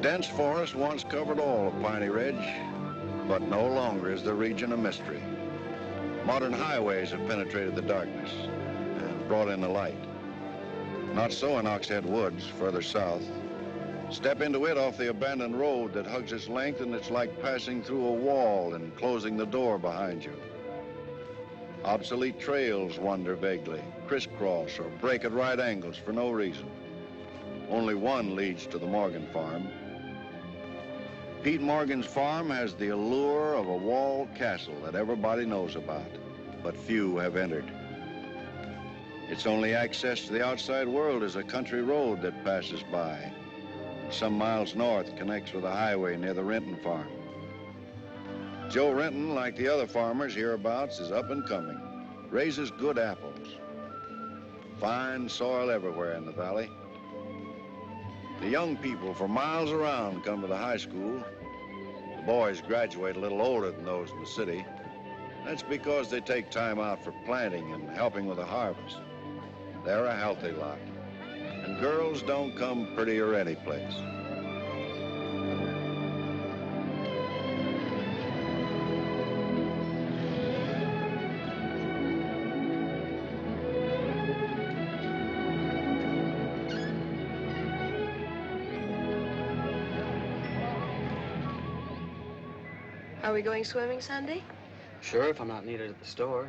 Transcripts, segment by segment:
dense forest once covered all of Piney Ridge, but no longer is the region a mystery. Modern highways have penetrated the darkness and brought in the light. Not so in Oxhead Woods, further south. Step into it off the abandoned road that hugs its length, and it's like passing through a wall and closing the door behind you. Obsolete trails wander vaguely, crisscross or break at right angles for no reason. Only one leads to the Morgan farm. Pete Morgan's farm has the allure of a walled castle that everybody knows about, but few have entered. Its only access to the outside world is a country road that passes by. Some miles north connects with a highway near the Renton farm. Joe Renton, like the other farmers hereabouts, is up and coming, raises good apples. Fine soil everywhere in the valley. The young people for miles around come to the high school. The boys graduate a little older than those in the city. That's because they take time out for planting and helping with the harvest. They're a healthy lot. And girls don't come prettier any place. Are we going swimming Sunday? Sure, if I'm not needed at the store.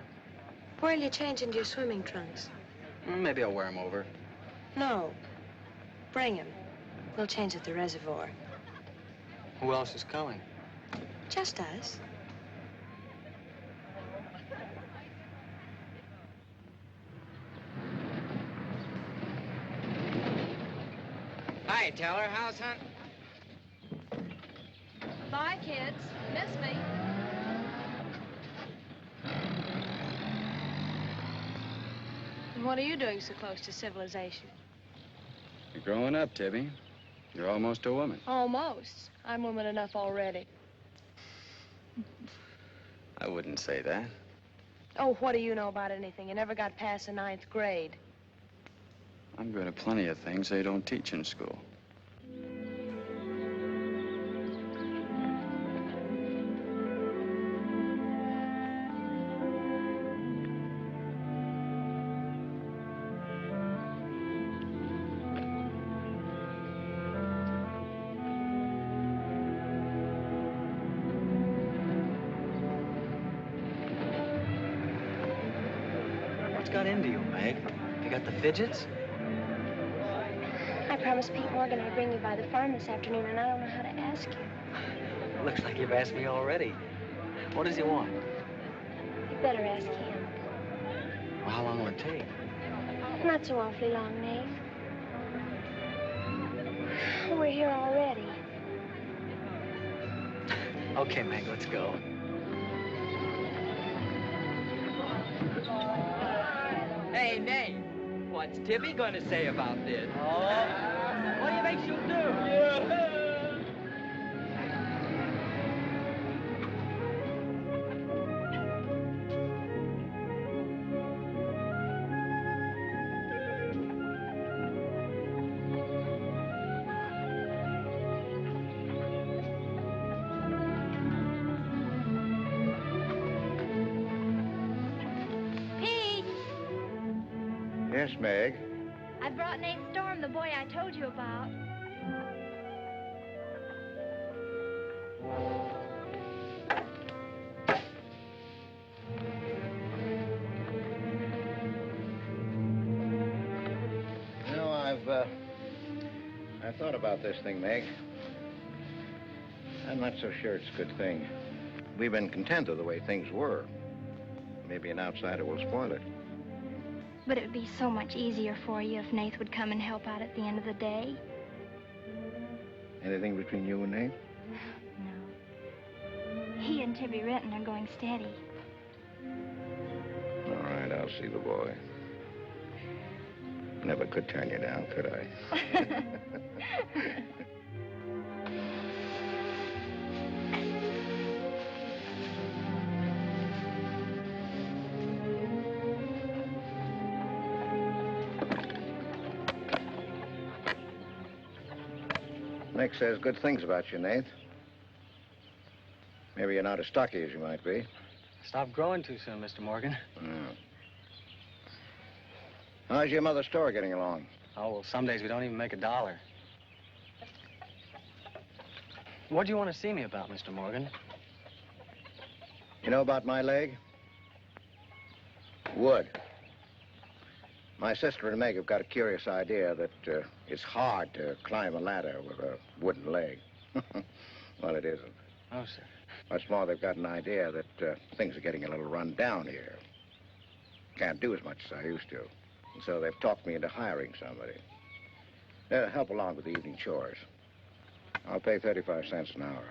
Where'll you change into your swimming trunks? Maybe I'll wear them over. No. Bring him. We'll change at the reservoir. Who else is coming? Just us. Hi, Teller. How's hunt? Bye, kids. Miss me. What are you doing so close to civilization? You're growing up, Tibby. You're almost a woman. Almost. I'm woman enough already. I wouldn't say that. Oh, what do you know about anything? You never got past the 9th grade. I'm good at plenty of things they don't teach in school. What's got into you, Meg? You got the fidgets? I promised Pete Morgan I'd bring you by the farm this afternoon, and I don't know how to ask you. Looks like you've asked me already. What does he want? You better ask him. Well, how long will it take? Not so awfully long, Nate. We're here already. Okay, Meg, let's go. Hey, Nate. What's Tibby gonna say about this? Oh, what do you think she'll do? Pete! Yes, Meg. I brought Nate Storm, the boy I told you about. You know, I've thought about this thing, Meg. I'm not so sure it's a good thing. We've been content of the way things were. Maybe an outsider will spoil it. But it would be so much easier for you if Nate would come and help out at the end of the day. Anything between you and Nate? No. He and Tibby Renton are going steady. All right, I'll see the boy. Never could turn you down, could I? Nick says good things about you, Nate. Maybe you're not as stocky as you might be. Stop growing too soon, Mr. Morgan. How's your mother's store getting along? Oh, well, some days we don't even make $1. What do you want to see me about, Mr. Morgan? You know about my leg? Wood. My sister and Meg have got a curious idea that it's hard to climb a ladder with a wooden leg. Well, it isn't. Oh, sir. Much more, they've got an idea that things are getting a little run down here. Can't do as much as I used to. And so they've talked me into hiring somebody. They'll help along with the evening chores. I'll pay 35 cents an hour.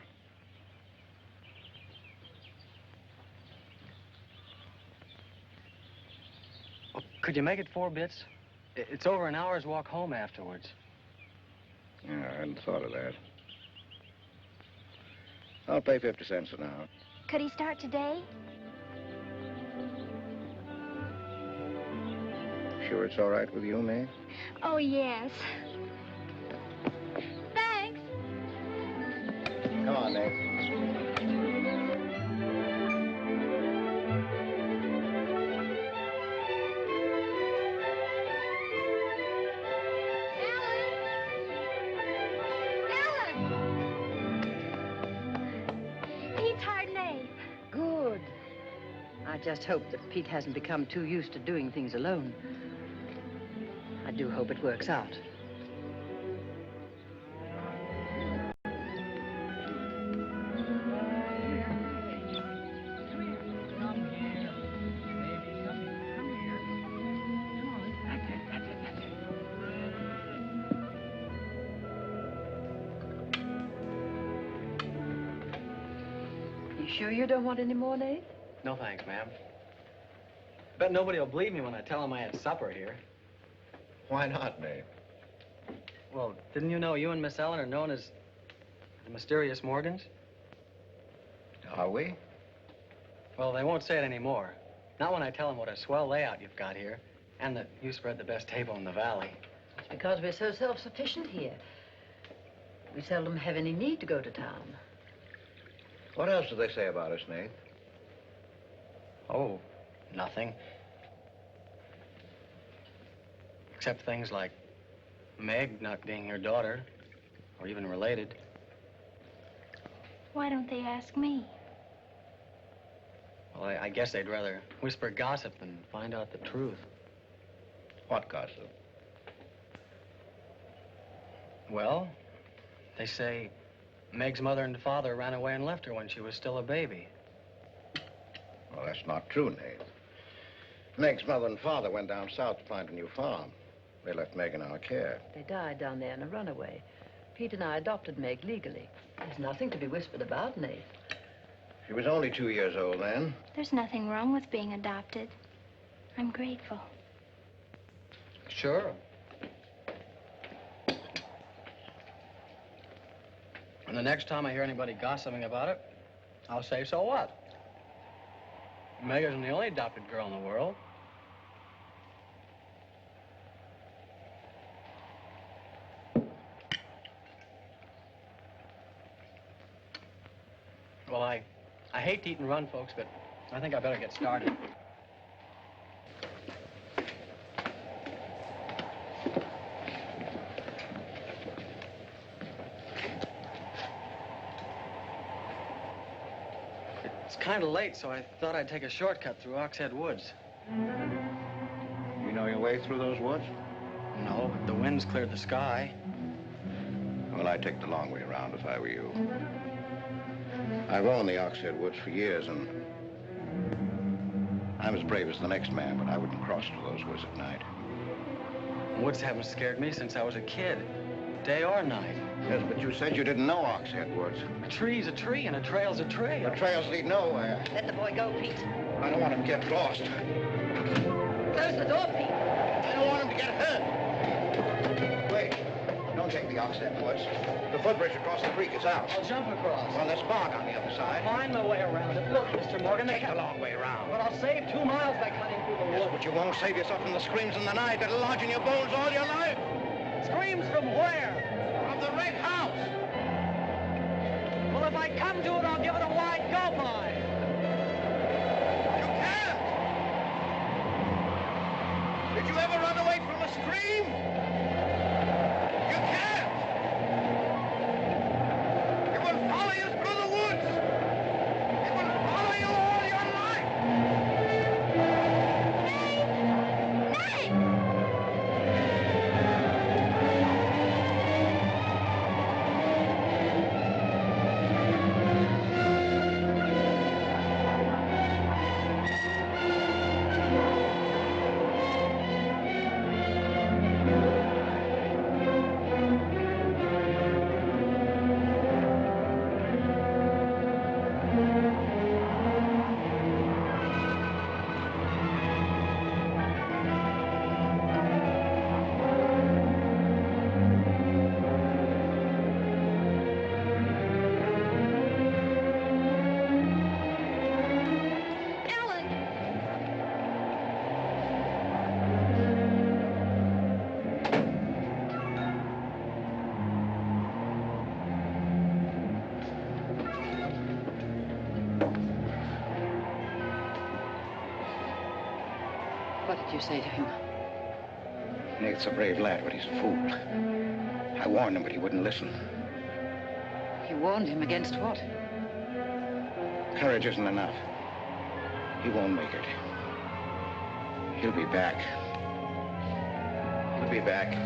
Well, could you make it 4 bits? It's over an hour's walk home afterwards. Yeah, I hadn't thought of that. I'll pay 50 cents an hour. Could he start today? Sure it's all right with you, May? Oh, yes. Thanks. Come on, Nate. Pete's hard Nate. Good. I just hope that Pete hasn't become too used to doing things alone. I do hope it works out. You sure you don't want any more, Nate? No thanks, ma'am. Bet nobody will believe me when I tell them I had supper here. Why not, Nate? Well, didn't you know you and Miss Ellen are known as the Mysterious Morgans? Are we? Well, they won't say it anymore. Not when I tell them what a swell layout you've got here, and that you spread the best table in the valley. It's because we're so self-sufficient here. We seldom have any need to go to town. What else do they say about us, Nate? Oh, nothing. Except things like Meg not being your daughter, or even related. Why don't they ask me? Well, I guess they'd rather whisper gossip than find out the truth. What gossip? Well, they say Meg's mother and father ran away and left her when she was still a baby. Well, that's not true, Nate. Meg's mother and father went down south to find a new farm. They left Meg in our care. They died down there in a runaway. Pete and I adopted Meg legally. There's nothing to be whispered about, Nate. She was only 2 years old then. There's nothing wrong with being adopted. I'm grateful. Sure. And the next time I hear anybody gossiping about it, I'll say, so what? Meg isn't the only adopted girl in the world. Well, I hate to eat and run, folks, but I think I better get started. It's kind of late, so I thought I'd take a shortcut through Oxhead Woods. You know your way through those woods? No, but the wind's cleared the sky. Well, I'd take the long way around if I were you. I've owned the Oxhead Woods for years, and I'm as brave as the next man, but I wouldn't cross through those woods at night. Woods haven't scared me since I was a kid, day or night. Yes, but you said you didn't know Oxhead Woods. A tree's a tree and a trail's a trail. The trails lead nowhere. Let the boy go, Pete. I don't want him to get lost. Close the door, Pete. I don't want him to get hurt. Wait, don't take the Oxhead Woods. The footbridge across the creek is out. I'll jump across. Well, there's fog on the other side. Find my way around it. Look, Mr. Morgan, Take the long way around. But I'll save 2 miles by cutting through the Yes, woods. but you won't save yourself from the screams in the night that'll lodge in your bones all your life. Screams from where? From the red house. I come to it, I'll give it a wide gulp eye. You can't! Did you ever run away from a stream? You can't! It will follow you through the woods! It will follow you all your life! What did you say to him? Nate's a brave lad, but he's a fool. I warned him, but he wouldn't listen. You warned him against what? Courage isn't enough. He won't make it. He'll be back. He'll be back.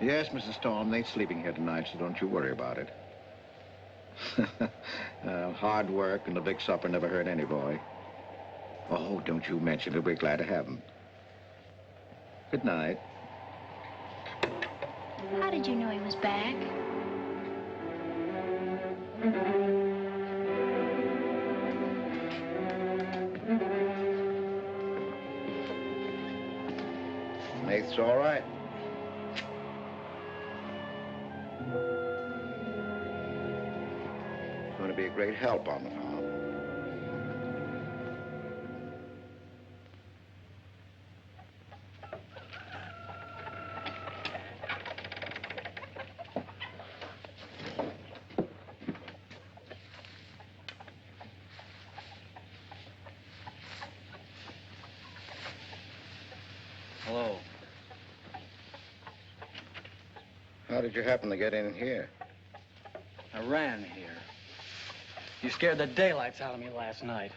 Yes, Mrs. Storm, Nate's sleeping here tonight, so don't you worry about it. Hard work and the big supper never hurt any boy. Oh, don't you mention it. We're glad to have him. Good night. How did you know he was back? Nate's all right. to be a great help on the farm. Hello. How did you happen to get in here? I ran here. You scared the daylights out of me last night.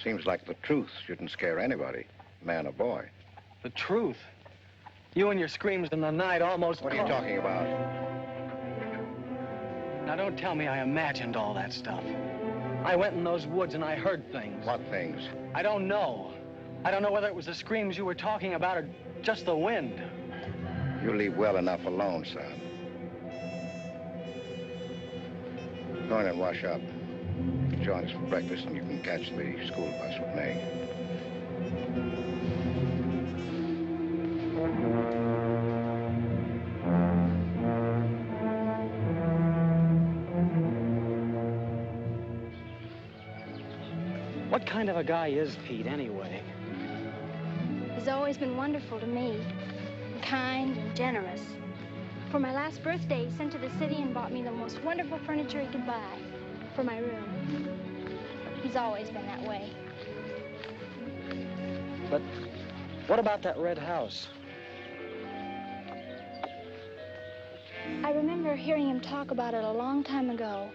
Seems like the truth shouldn't scare anybody, man or boy. The truth. You and your screams in the night almost... What are you talking about? Now, don't tell me I imagined all that stuff. I went in those woods and I heard things. What things? I don't know. I don't know whether it was the screams you were talking about or just the wind. You leave well enough alone, son. Go in and wash up. Join us for breakfast and you can catch the school bus with me. What kind of a guy is Pete, anyway? He's always been wonderful to me. Kind and generous. For my last birthday, he sent to the city and bought me the most wonderful furniture he could buy for my room. He's always been that way. But what about that red house? I remember hearing him talk about it a long time ago.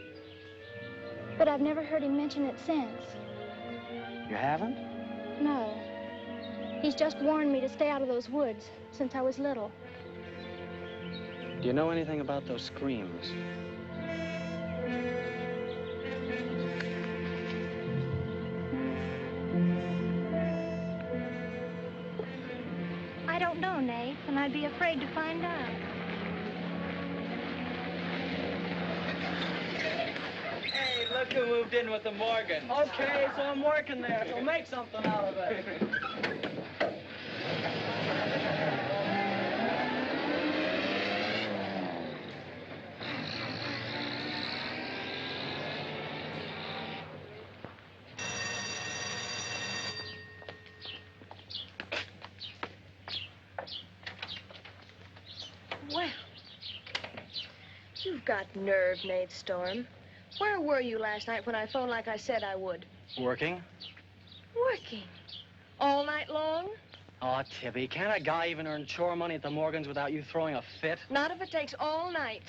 But I've never heard him mention it since. You haven't? No. He's just warned me to stay out of those woods since I was little. Do you know anything about those screams? I don't know, Nate, and I'd be afraid to find out. Hey, look who moved in with the Morgan. Okay, so I'm working there, so make something out of it. Well, you've got nerve, Nate Storm. Where were you last night when I phoned like I said I would? Working? Working. All night long? Oh, Tibby, can't a guy even earn chore money at the Morgans without you throwing a fit? Not if it takes all night.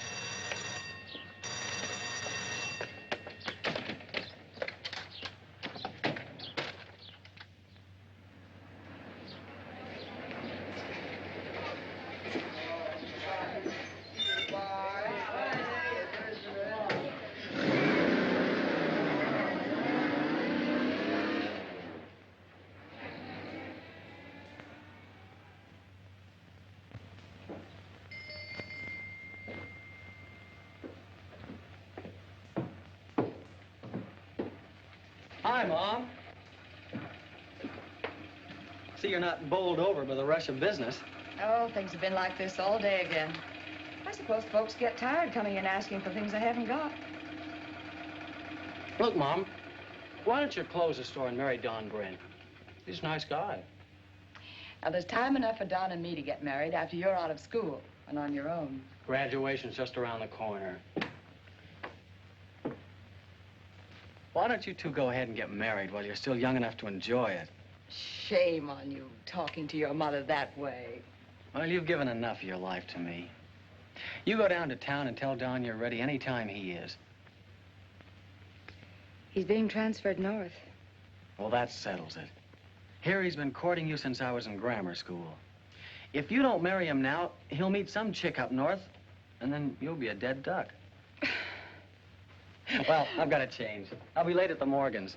Hi, Mom. See, you're not bowled over by the rush of business. Oh, things have been like this all day again. I suppose folks get tired coming in asking for things they haven't got. Look, Mom, why don't you close the store and marry Don Brent? He's a nice guy. Now, there's time enough for Don and me to get married after you're out of school and on your own. Graduation's just around the corner. Why don't you two go ahead and get married while you're still young enough to enjoy it? Shame on you, talking to your mother that way. Well, you've given enough of your life to me. You go down to town and tell Don you're ready any time he is. He's being transferred north. Well, that settles it. Here he's been courting you since I was in grammar school. If you don't marry him now, he'll meet some chick up north, and then you'll be a dead duck. Well, I've got to change. I'll be late at the Morgans.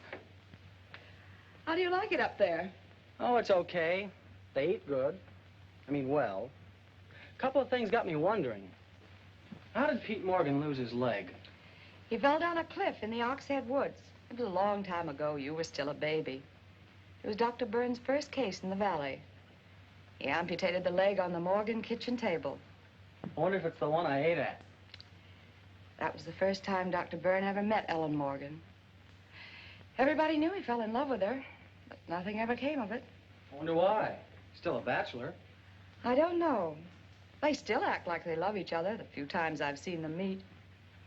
How do you like it up there? Oh, it's okay. They eat good. I mean, well. A couple of things got me wondering. How did Pete Morgan lose his leg? He fell down a cliff in the Oxhead Woods. It was a long time ago. You were still a baby. It was Dr. Burns' first case in the valley. He amputated the leg on the Morgan kitchen table. I wonder if it's the one I ate at. That was the first time Dr. Byrne ever met Ellen Morgan. Everybody knew he fell in love with her, but nothing ever came of it. I wonder why. Still a bachelor. I don't know. They still act like they love each other the few times I've seen them meet.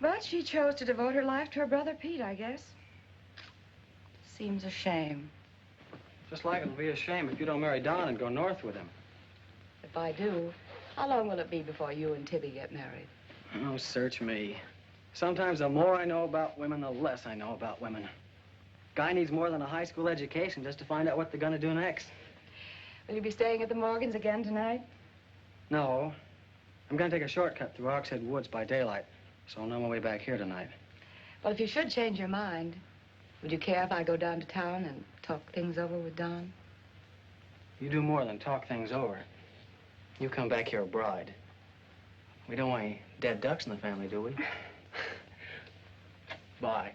But she chose to devote her life to her brother Pete, I guess. Seems a shame. Just like it'll be a shame if you don't marry Don and go north with him. If I do, how long will it be before you and Tibby get married? Oh, search me. Sometimes the more I know about women, the less I know about women. Guy needs more than a high school education just to find out what they're gonna do next. Will you be staying at the Morgans again tonight? No. I'm gonna take a shortcut through Oxhead Woods by daylight, so I'll know my way back here tonight. Well, if you should change your mind, would you care if I go down to town and talk things over with Don? You do more than talk things over. You come back here a bride. We don't want any dead ducks in the family, do we? Bye.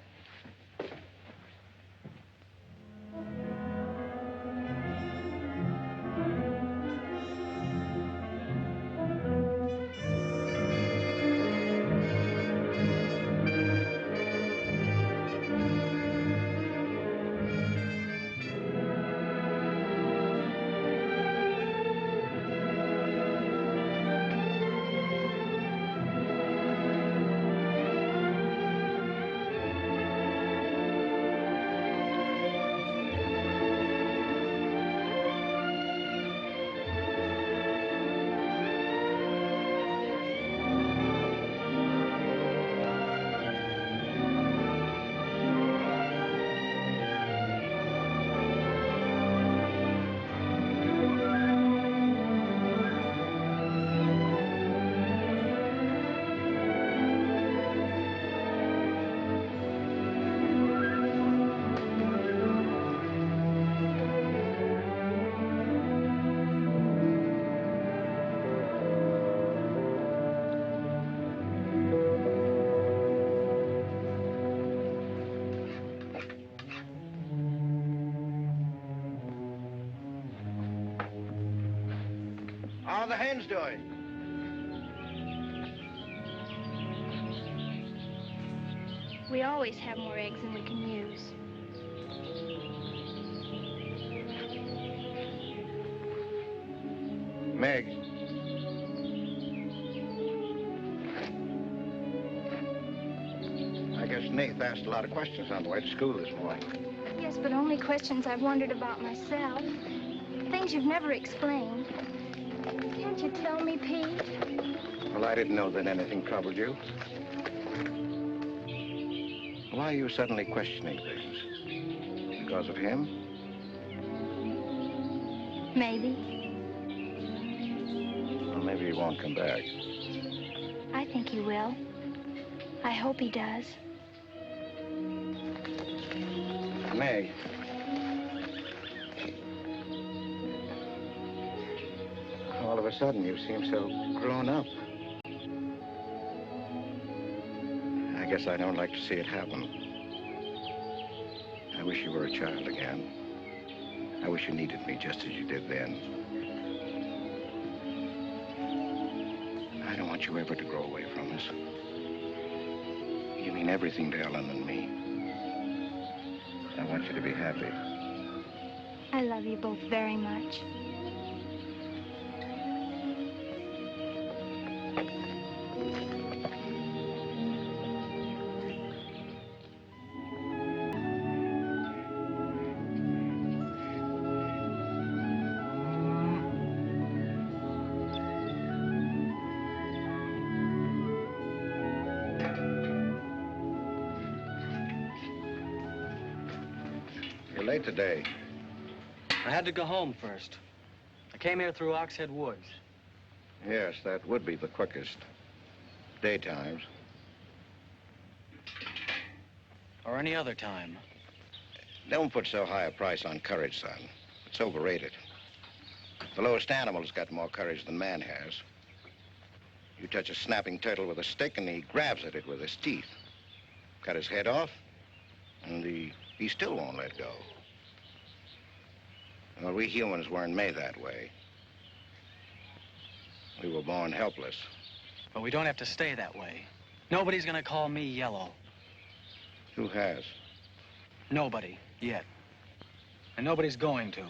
How are the hens doing? We always have more eggs than we can use. Meg. I guess Nath asked a lot of questions on the way to school this morning. Yes, but only questions I've wondered about myself. Things you've never explained. Can't you tell me, Pete? Well, I didn't know that anything troubled you. Why are you suddenly questioning things? Because of him? Maybe. Well, maybe he won't come back. I think he will. I hope he does. Meg. All of a sudden, you seem so grown up. I guess I don't like to see it happen. I wish you were a child again. I wish you needed me just as you did then. I don't want you ever to grow away from us. You mean everything to Ellen and me. I want you to be happy. I love you both very much. You're late today. I had to go home first. I came here through Oxhead Woods. Yes, that would be the quickest. Daytimes. Or any other time. Don't put so high a price on courage, son. It's overrated. The lowest animal's got more courage than man has. You touch a snapping turtle with a stick and he grabs at it with his teeth. Cut his head off, and he still won't let go. Well, we humans weren't made that way. We were born helpless. But we don't have to stay that way. Nobody's gonna call me yellow. Who has? Nobody, yet. And nobody's going to.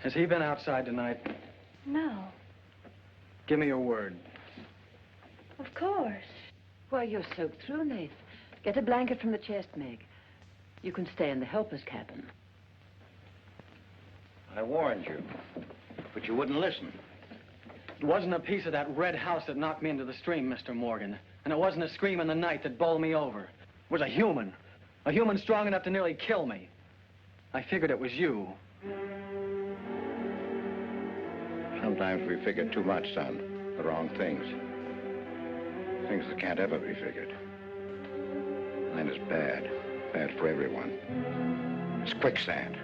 Has he been outside tonight? No, Give me your word. of course. Why, you're soaked through, Nath. Get a blanket from the chest, Meg. You can stay in the helper's cabin. I warned you, but you wouldn't listen. It wasn't a piece of that red house that knocked me into the stream, Mr. Morgan. And it wasn't a scream in the night that bowled me over. It was a human. A human strong enough to nearly kill me. I figured it was you. Sometimes we figure too much, son. The wrong things. Things that can't ever be figured. Mine is bad. Bad for everyone. It's quicksand.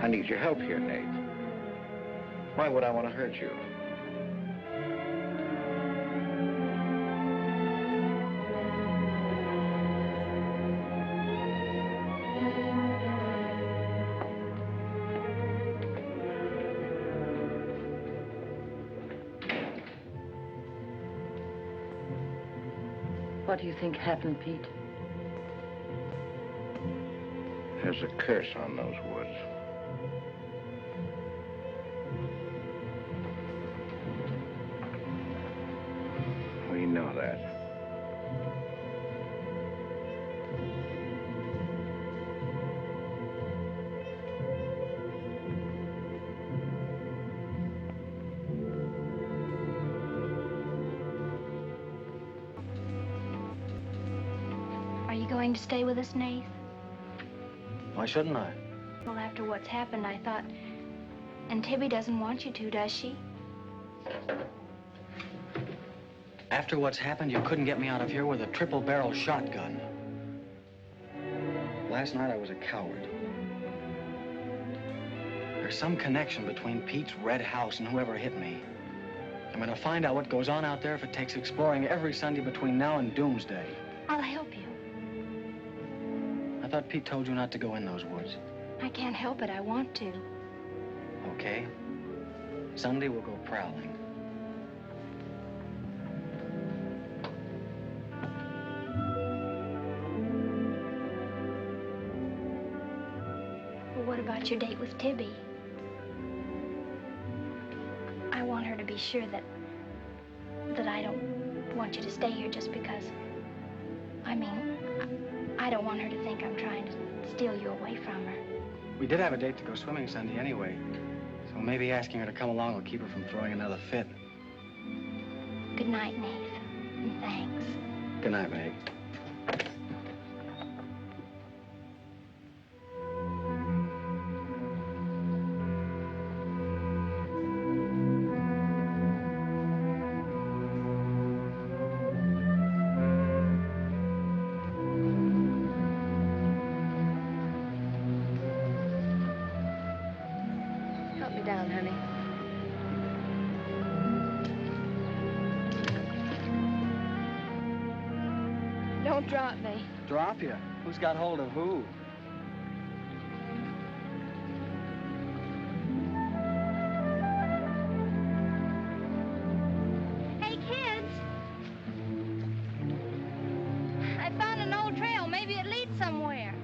I need your help here, Nate. Why would I want to hurt you? What do you think happened, Pete? There's a curse on those woods. We know that. Are you going to stay with us, Nath? Why shouldn't I? Well, after what's happened, I thought... And Tibby doesn't want you to, does she? After what's happened, you couldn't get me out of here with a triple-barrel shotgun. Last night, I was a coward. There's some connection between Pete's red house and whoever hit me. I'm gonna find out what goes on out there if it takes exploring every Sunday between now and doomsday. I'll help you. I thought Pete told you not to go in those woods. I can't help it. I want to. Okay. Sunday, we'll go prowling. Well, what about your date with Tibby? I want her to be sure that I don't want you to stay here just because... I mean, I don't want her to think I'm trying to steal you away from her. We did have a date to go swimming Sunday anyway, so maybe asking her to come along will keep her from throwing another fit. Good night, Nath, and thanks. Good night, Meg. Help me down, honey. Don't drop me. Drop you? Who's got hold of who? Hey, kids! I found an old trail. Maybe it leads somewhere.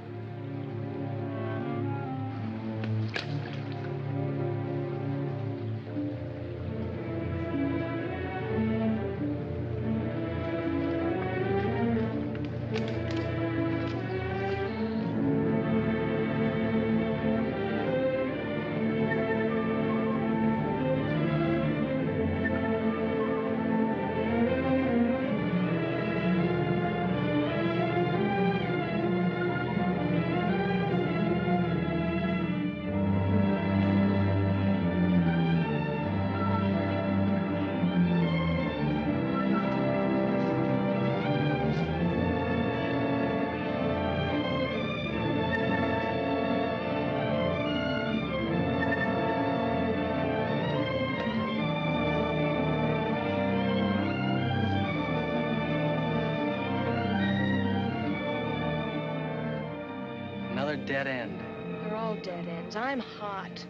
Another dead end. They're all dead ends. I'm hot.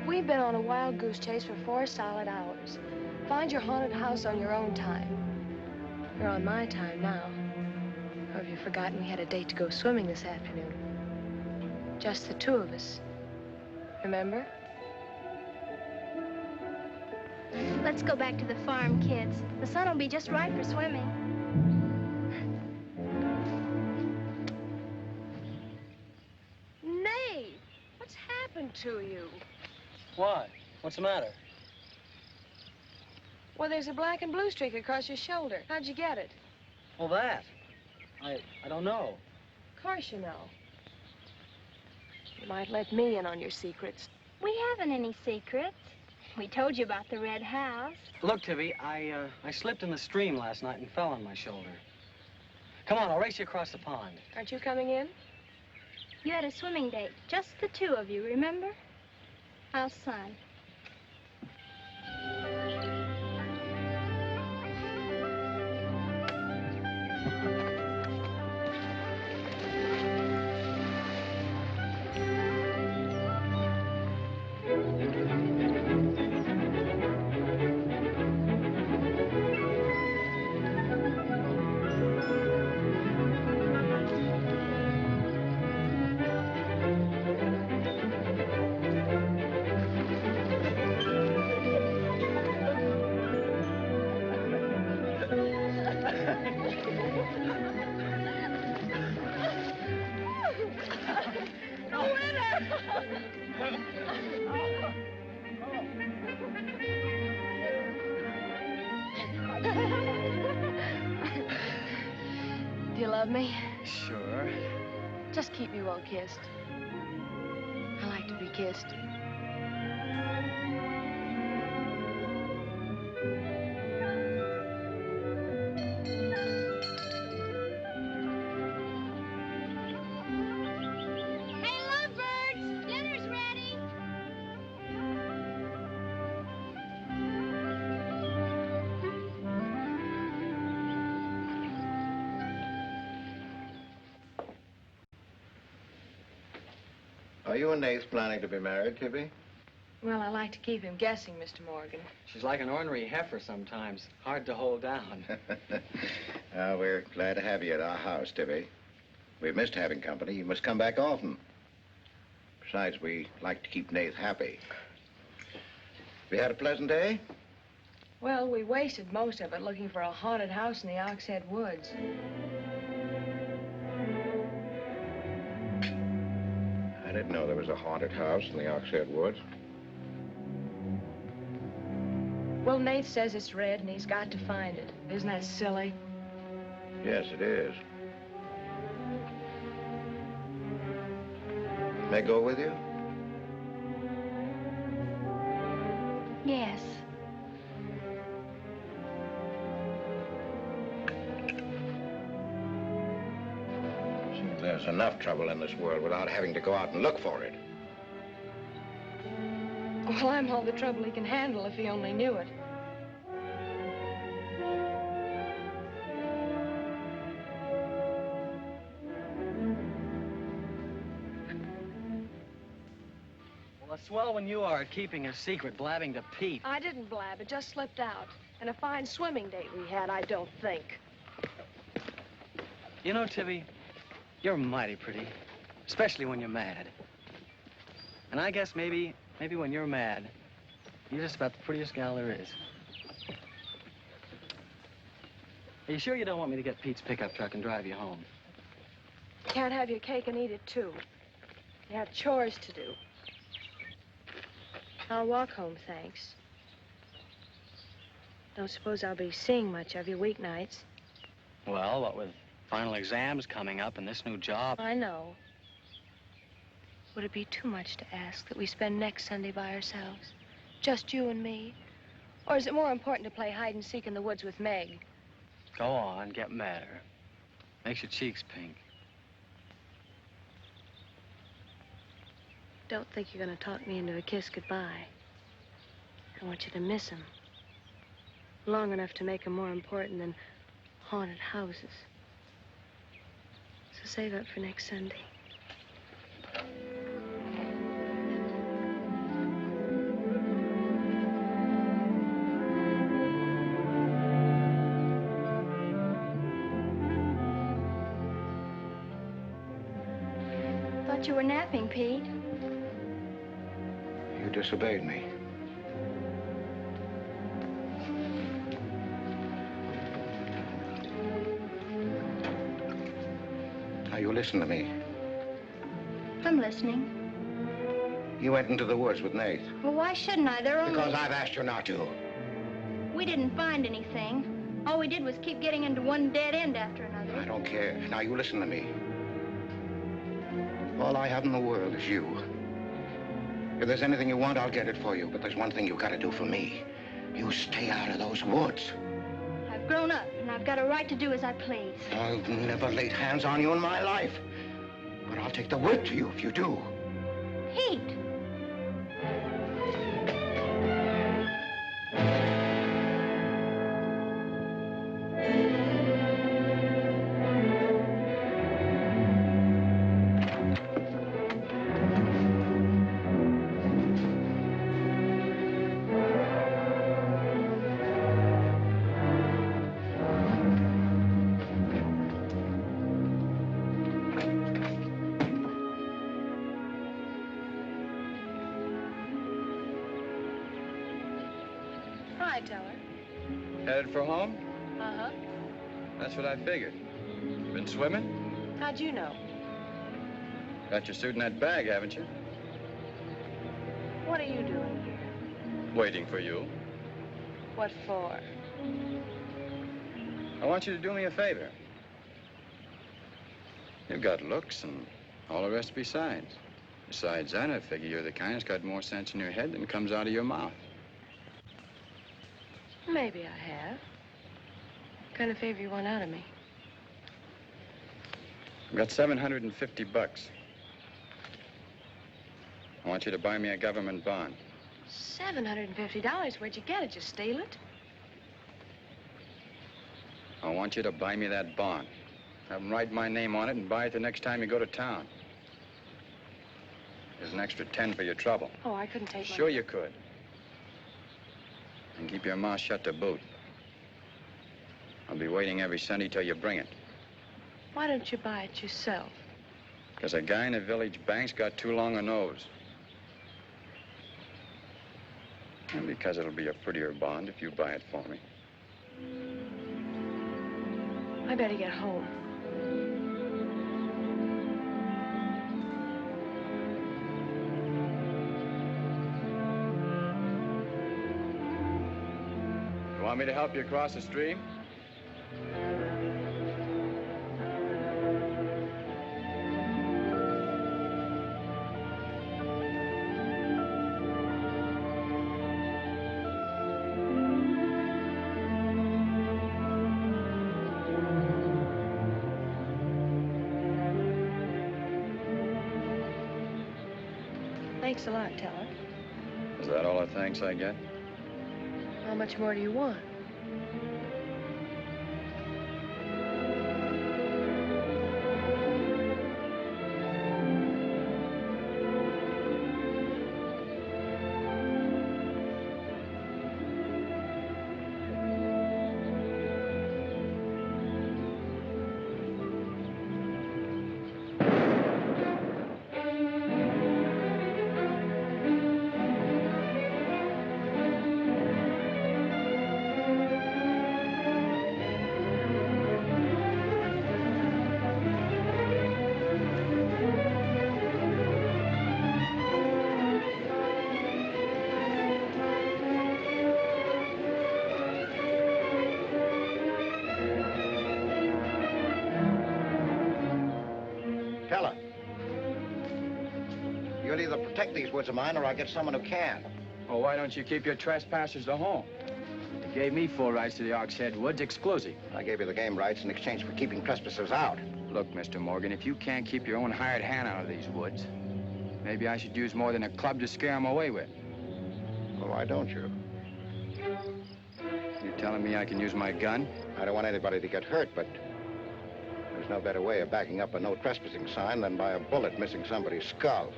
We've been on a wild goose chase for 4 solid hours. Find your haunted house on your own time. You're on my time now. Or have you forgotten we had a date to go swimming this afternoon? Just the 2 of us. Remember? Let's go back to the farm, kids. The sun will be just right for swimming. Nate! What's happened to you? What? What's the matter? Well, there's a black and blue streak across your shoulder. How'd you get it? Well, that. I don't know. Of course you know. You might let me in on your secrets. We haven't any secrets. We told you about the red house. Look, Tibby, I slipped in the stream last night and fell on my shoulder. Come on, I'll race you across the pond. Aren't you coming in? You had a swimming date, just the 2 of you, remember? How's Son? Do you love me? Sure. Just keep me well kissed. I like to be kissed. Hey, lovebirds! Dinner's ready! Are you and Nath planning to be married, Tibby? Well, I like to keep him guessing, Mr. Morgan. She's like an ornery heifer sometimes. Hard to hold down. We're glad to have you at our house, Tibby. We've missed having company. You must come back often. Besides, we like to keep Nath happy. We had a pleasant day? Well, we wasted most of it looking for a haunted house in the Oxhead Woods. I didn't know there was a haunted house in the Oxhead Woods. Well, Nate says it's red and he's got to find it. Isn't that silly? Yes, it is. May I go with you? Yes. There's enough trouble in this world without having to go out and look for it. Well, I'm all the trouble he can handle if he only knew it. Well, a swell when you are at keeping a secret, blabbing to Pete. I didn't blab. It just slipped out. And a fine swimming date we had, I don't think. You know, Tibby, you're mighty pretty, especially when you're mad. And I guess maybe when you're mad, you're just about the prettiest gal there is. Are you sure you don't want me to get Pete's pickup truck and drive you home? You can't have your cake and eat it, too. You have chores to do. I'll walk home, thanks. Don't suppose I'll be seeing much of you weeknights. Well, what with final exams coming up and this new job. I know. Would it be too much to ask that we spend next Sunday by ourselves? Just you and me? Or is it more important to play hide and seek in the woods with Meg? Go on, get madder. Makes your cheeks pink. Don't think you're going to talk me into a kiss goodbye. I want you to miss him. Long enough to make him more important than haunted houses. So save up for next Sunday. Thought you were napping, Pete. You disobeyed me. Now, you listen to me. I'm listening. You went into the woods with Nath. Well, why shouldn't I? They're only... Because I've asked you not to. We didn't find anything. All we did was keep getting into one dead end after another. I don't care. Now, you listen to me. All I have in the world is you. If there's anything you want, I'll get it for you. But there's one thing you gotta do for me. You stay out of those woods. I've grown up, and I've got a right to do as I please. I've never laid hands on you in my life. But I'll take the word to you if you do. Pete! Hi, Teller. Headed for home? Uh-huh. That's what I figured. Been swimming? How'd you know? Got your suit in that bag, haven't you? What are you doing here? Waiting for you. What for? I want you to do me a favor. You've got looks and all the rest besides. Besides that, I figure you're the kind that's got more sense in your head than comes out of your mouth. Maybe I have. What kind of favor you want out of me? I've got $750. I want you to buy me a government bond. $750? Where'd you get it? Did you steal it? I want you to buy me that bond. Have them write my name on it and buy it the next time you go to town. There's an extra 10 for your trouble. Oh, I couldn't take Sure you could. And keep your mouth shut to boot. I'll be waiting every Sunday till you bring it. Why don't you buy it yourself? Because a guy in a village bank's got too long a nose. And because it'll be a prettier bond if you buy it for me. I better get home. You want me to help you across the stream? Thanks a lot, Teller. Is that all the thanks I get? How much more do you want? Teller. You'll either protect these woods of mine or I'll get someone who can. Well, why don't you keep your trespassers to home? You gave me full rights to the Ox Head Woods, exclusive. I gave you the game rights in exchange for keeping trespassers out. Look, Mr. Morgan, if you can't keep your own hired hand out of these woods, maybe I should use more than a club to scare them away with. Well, why don't you? You telling me I can use my gun? I don't want anybody to get hurt, but there's no better way of backing up a no trespassing sign than by a bullet missing somebody's skull.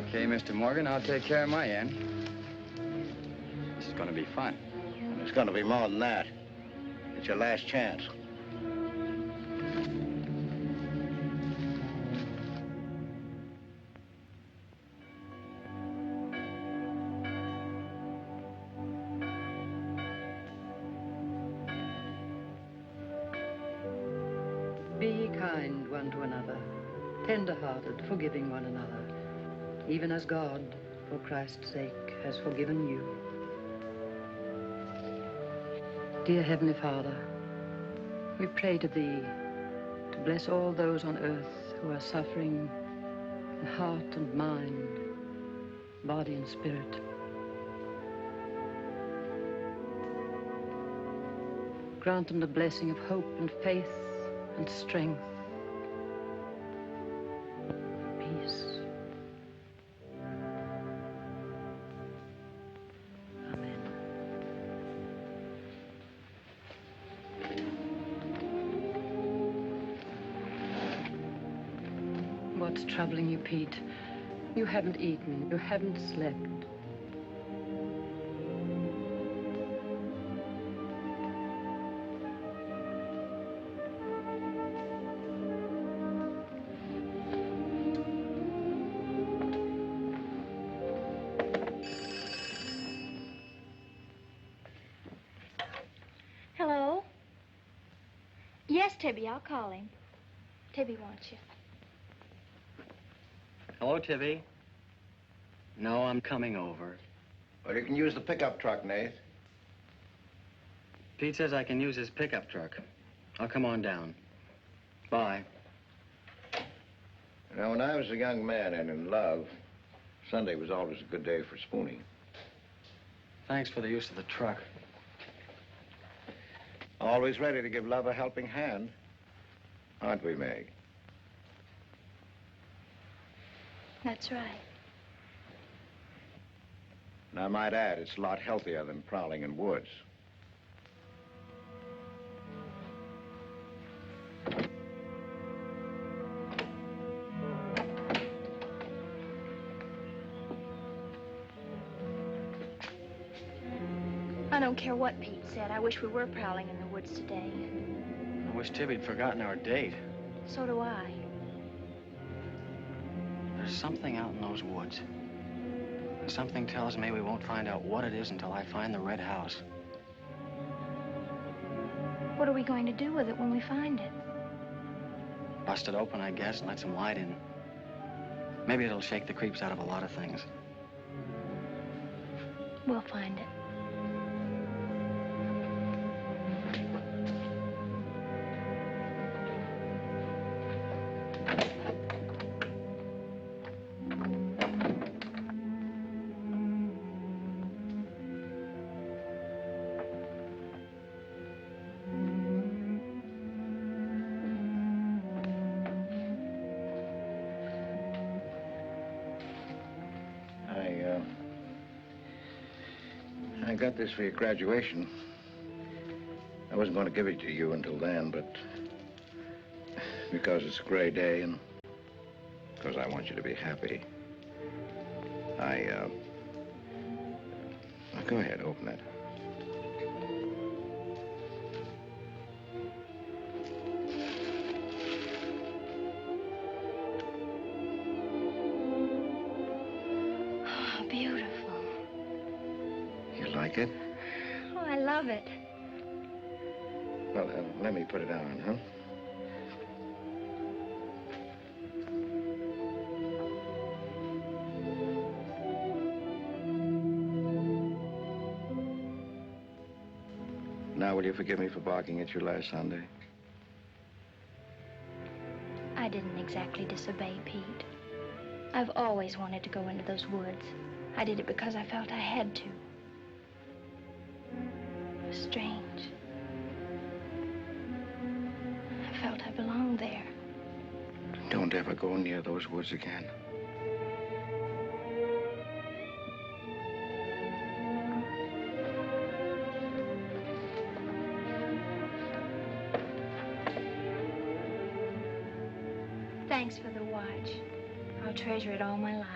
Okay, Mr. Morgan, I'll take care of my end. This is going to be fun. And it's going to be more than that. It's your last chance. Be kind one to another, tender-hearted, forgiving one another, even as God, for Christ's sake, has forgiven you. Dear Heavenly Father, we pray to Thee to bless all those on earth who are suffering in heart and mind, body and spirit. Grant them the blessing of hope and faith and strength, peace. Amen. What's troubling you, Pete? You haven't eaten, you haven't slept. Hello? Yes, Tibby, I'll call him. Tibby wants you. Hello, Tibby. No, I'm coming over. Well, you can use the pickup truck, Nath. Pete says I can use his pickup truck. I'll come on down. Bye. You know, when I was a young man and in love, Sunday was always a good day for spooning. Thanks for the use of the truck. Always ready to give love a helping hand. Aren't we, Meg? That's right. And I might add, it's a lot healthier than prowling in woods. I don't care what Pete said. I wish we were prowling in the woods today. I wish Tibby'd forgotten our date. So do I. There's something out in those woods. And something tells me we won't find out what it is until I find the red house. What are we going to do with it when we find it? Bust it open, I guess, and let some light in. Maybe it'll shake the creeps out of a lot of things. We'll find it. I got this for your graduation. I wasn't going to give it to you until then, but because it's a gray day and because I want you to be happy, now go ahead, open it. Oh, beautiful. You like it? Oh, I love it. Well, let me put it on, huh? Now, will you forgive me for barking at you last Sunday? I didn't exactly disobey Pete. I've always wanted to go into those woods. I did it because I felt I had to. It was strange. I felt I belonged there. Don't ever go near those woods again. Thanks for the watch. I'll treasure it all my life.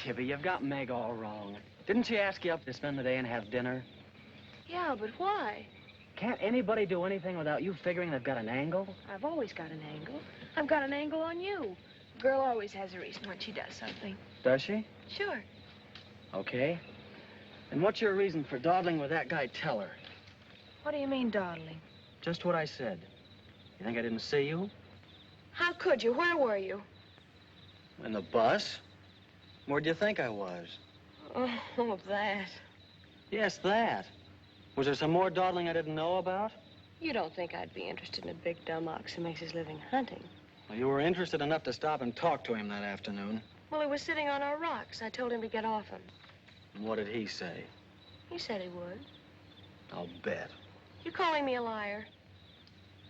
Tibby, you've got Meg all wrong. Didn't she ask you up to spend the day and have dinner? Yeah, but why? Can't anybody do anything without you figuring they've got an angle? I've always got an angle. I've got an angle on you. A girl always has a reason when she does something. Does she? Sure. Okay. And what's your reason for dawdling with that guy Teller? What do you mean, dawdling? Just what I said. You think I didn't see you? How could you? Where were you? In the bus? Where'd you think I was? Oh, that. Yes, that. Was there some more dawdling I didn't know about? You don't think I'd be interested in a big dumb ox who makes his living hunting? Well, you were interested enough to stop and talk to him that afternoon. Well, he was sitting on our rocks. I told him to get off him. And what did he say? He said he would. I'll bet. You calling me a liar?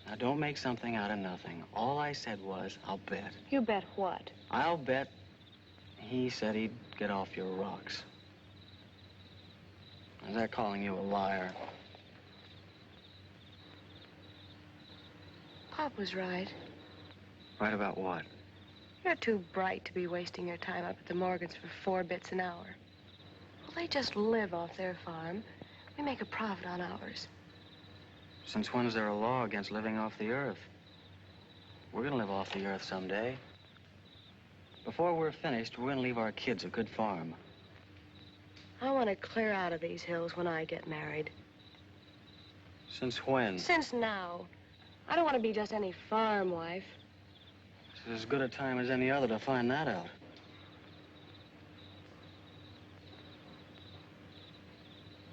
Now, don't make something out of nothing. All I said was, I'll bet. You bet what? I'll bet he said he'd get off your rocks. Is that calling you a liar? Pop was right. Right about what? You're too bright to be wasting your time up at the Morgans for 4 bits an hour. Well, they just live off their farm. We make a profit on ours. Since when's there a law against living off the earth? We're gonna live off the earth someday. Before we're finished, we're gonna leave our kids a good farm. I want to clear out of these hills when I get married. Since when? Since now. I don't want to be just any farm wife. This is as good a time as any other to find that out.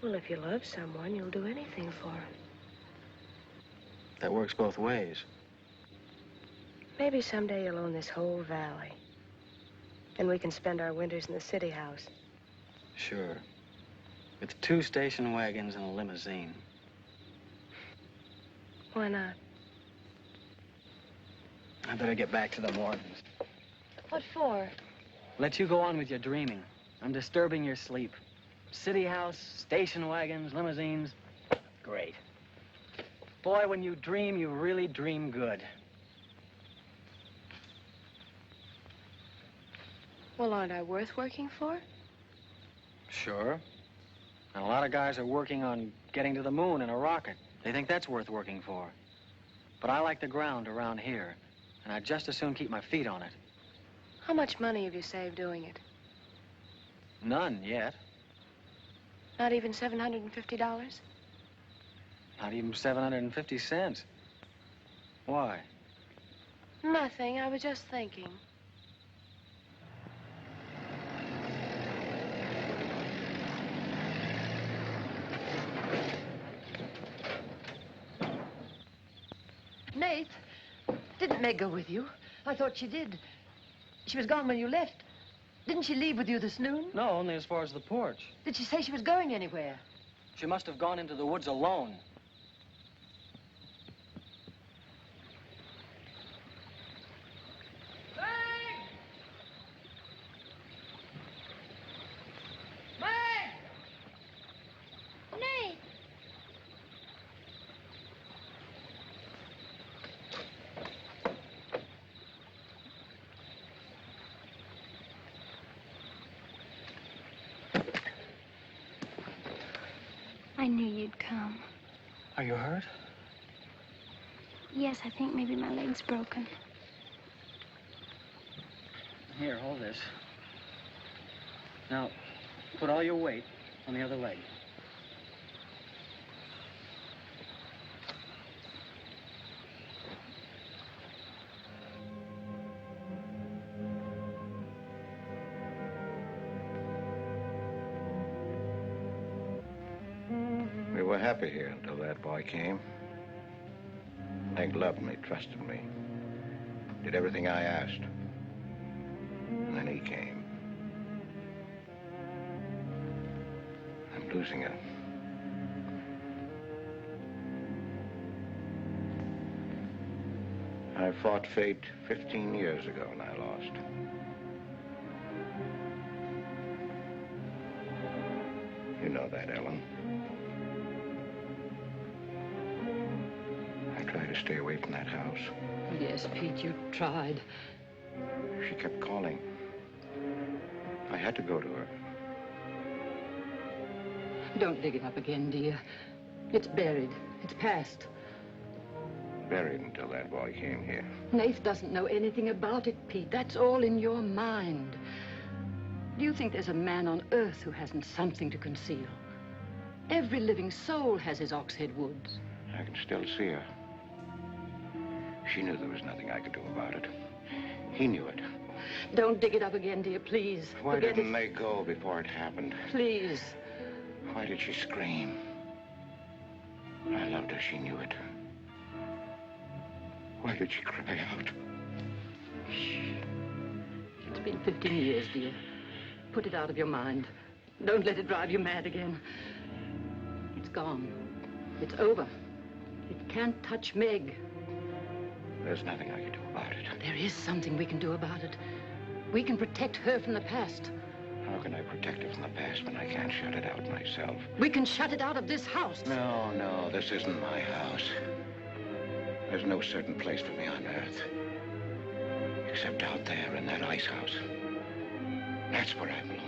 Well, if you love someone, you'll do anything for him. That works both ways. Maybe someday you'll own this whole valley. Then we can spend our winters in the city house. Sure. With 2 station wagons and a limousine. Why not? I better get back to the Morgans. What for? Let you go on with your dreaming. I'm disturbing your sleep. City house, station wagons, limousines. Great. Boy, when you dream, you really dream good. Well, aren't I worth working for? Sure. And a lot of guys are working on getting to the moon in a rocket. They think that's worth working for. But I like the ground around here, and I'd just as soon keep my feet on it. How much money have you saved doing it? None yet. Not even $750? Not even 750 cents. Why? Nothing. I was just thinking. Nate, didn't Meg go with you? I thought she did. She was gone when you left. Didn't she leave with you this noon? No, only as far as the porch. Did she say she was going anywhere? She must have gone into the woods alone. Nate! I knew you'd come. Are you hurt? Yes, I think maybe my leg's broken. Here, hold this. Now, put all your weight on the other leg. We were happy here until that boy came. Meg loved me, trusted me, did everything I asked. And then he came. I'm losing her. I fought fate 15 years ago and I lost. You know that, Ellen. I tried to stay away from that house. Yes, Pete, you tried. She kept calling. I had to go to her. Don't dig it up again, dear. It's buried. It's past. Buried until that boy came here. Nath doesn't know anything about it, Pete. That's all in your mind. Do you think there's a man on earth who hasn't something to conceal? Every living soul has his Oxhead Woods. I can still see her. She knew there was nothing I could do about it. He knew it. Don't dig it up again, dear, please. Why Forget didn't it. they go before it happened? Please. Why did she scream? I loved her. She knew it. Why did she cry out? It's been 15 years, dear. Put it out of your mind. Don't let it drive you mad again. It's gone. It's over. It can't touch Meg. There's nothing I can do about it. There is something we can do about it. We can protect her from the past. How can I protect her from the past when I can't shut it out myself? We can shut it out of this house. No, this isn't my house. There's no certain place for me on Earth. Except out there in that ice house. That's where I belong.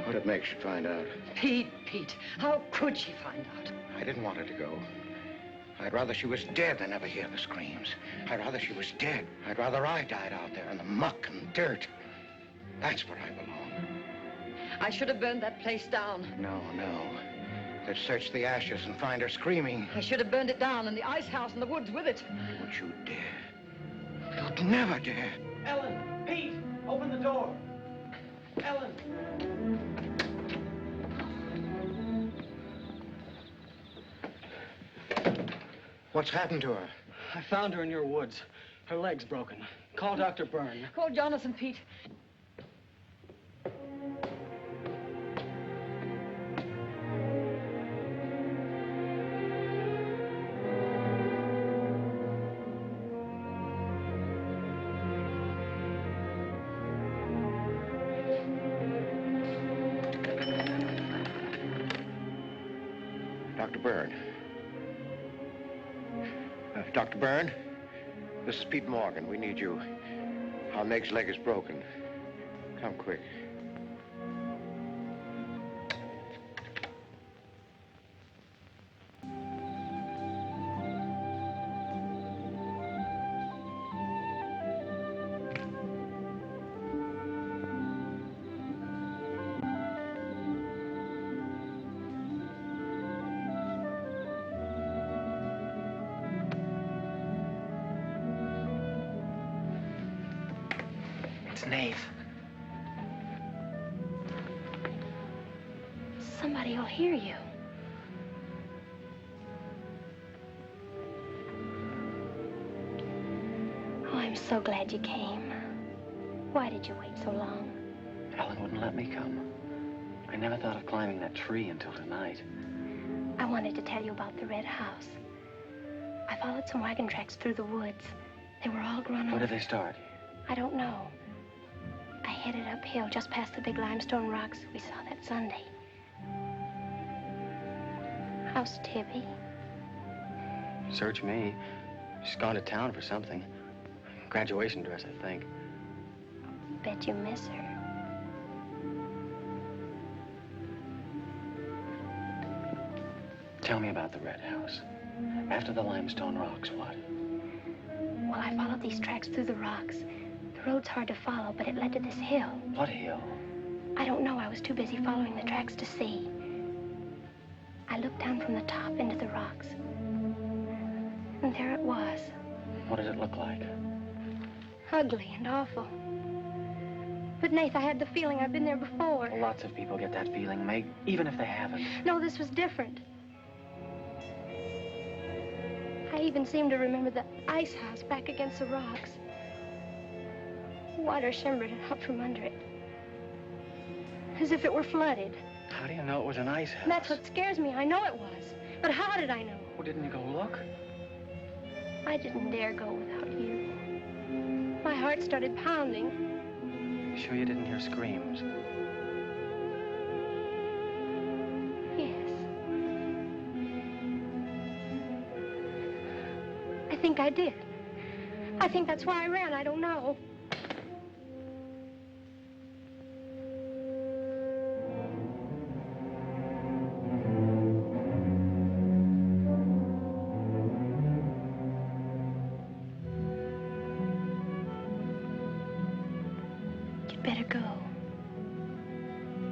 What'd make she find out? Pete, how could she find out? I didn't want her to go. I'd rather she was dead than ever hear the screams. I'd rather she was dead. I'd rather I died out there in the muck and dirt. That's where I belong. I should have burned that place down. No. They'd search the ashes and find her screaming. I should have burned it down and the ice house in the woods with it. Don't you dare. You'd never dare. Ellen, Pete, open the door. Ellen. What's happened to her? I found her in your woods. Her leg's broken. Call Dr. Byrne. Call Jonathan, Pete. Dr. Byrne. Dr. Byrne, this is Pete Morgan. We need you. Our Meg's leg is broken. Come quick. Nath. Somebody will hear you. Oh, I'm so glad you came. Why did you wait so long? Ellen wouldn't let me come. I never thought of climbing that tree until tonight. I wanted to tell you about the red house. I followed some wagon tracks through the woods. They were all grown Where over. did they start? I don't know. I headed uphill just past the big limestone rocks we saw that Sunday. How's Tibby? Search me. She's gone to town for something. Graduation dress, I think. Bet you miss her. Tell me about the red house. After the limestone rocks, what? Well, I followed these tracks through the rocks. The road's hard to follow, but it led to this hill. What hill? I don't know. I was too busy following the tracks to see. I looked down from the top into the rocks. And there it was. What did it look like? Ugly and awful. But, Nath, I had the feeling I'd been there before. Well, lots of people get that feeling, Meg, even if they haven't. No, this was different. I even seemed to remember the ice house back against the rocks. Water shimmered out from under it. As if it were flooded. How do you know it was an ice house? That's what scares me. I know it was. But how did I know? Well, didn't you go look? I didn't dare go without you. My heart started pounding. You sure you didn't hear screams? Yes. I think I did. I think that's why I ran. I don't know. better go.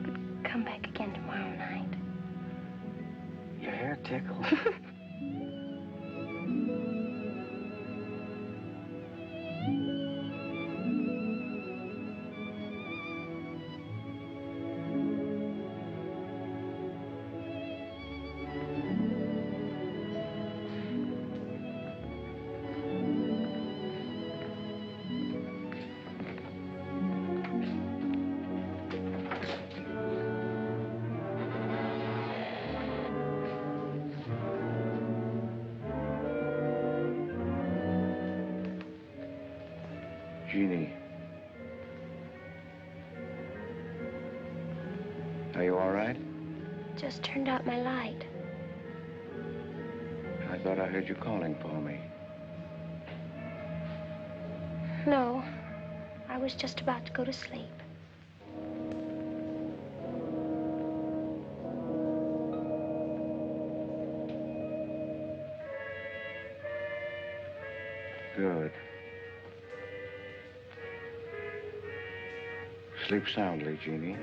But come back again tomorrow night. Your hair tickles. Jeannie. Are you all right? Just turned out my light. I thought I heard you calling for me. No, I was just about to go to sleep. Good. Sleep soundly, Jeannie.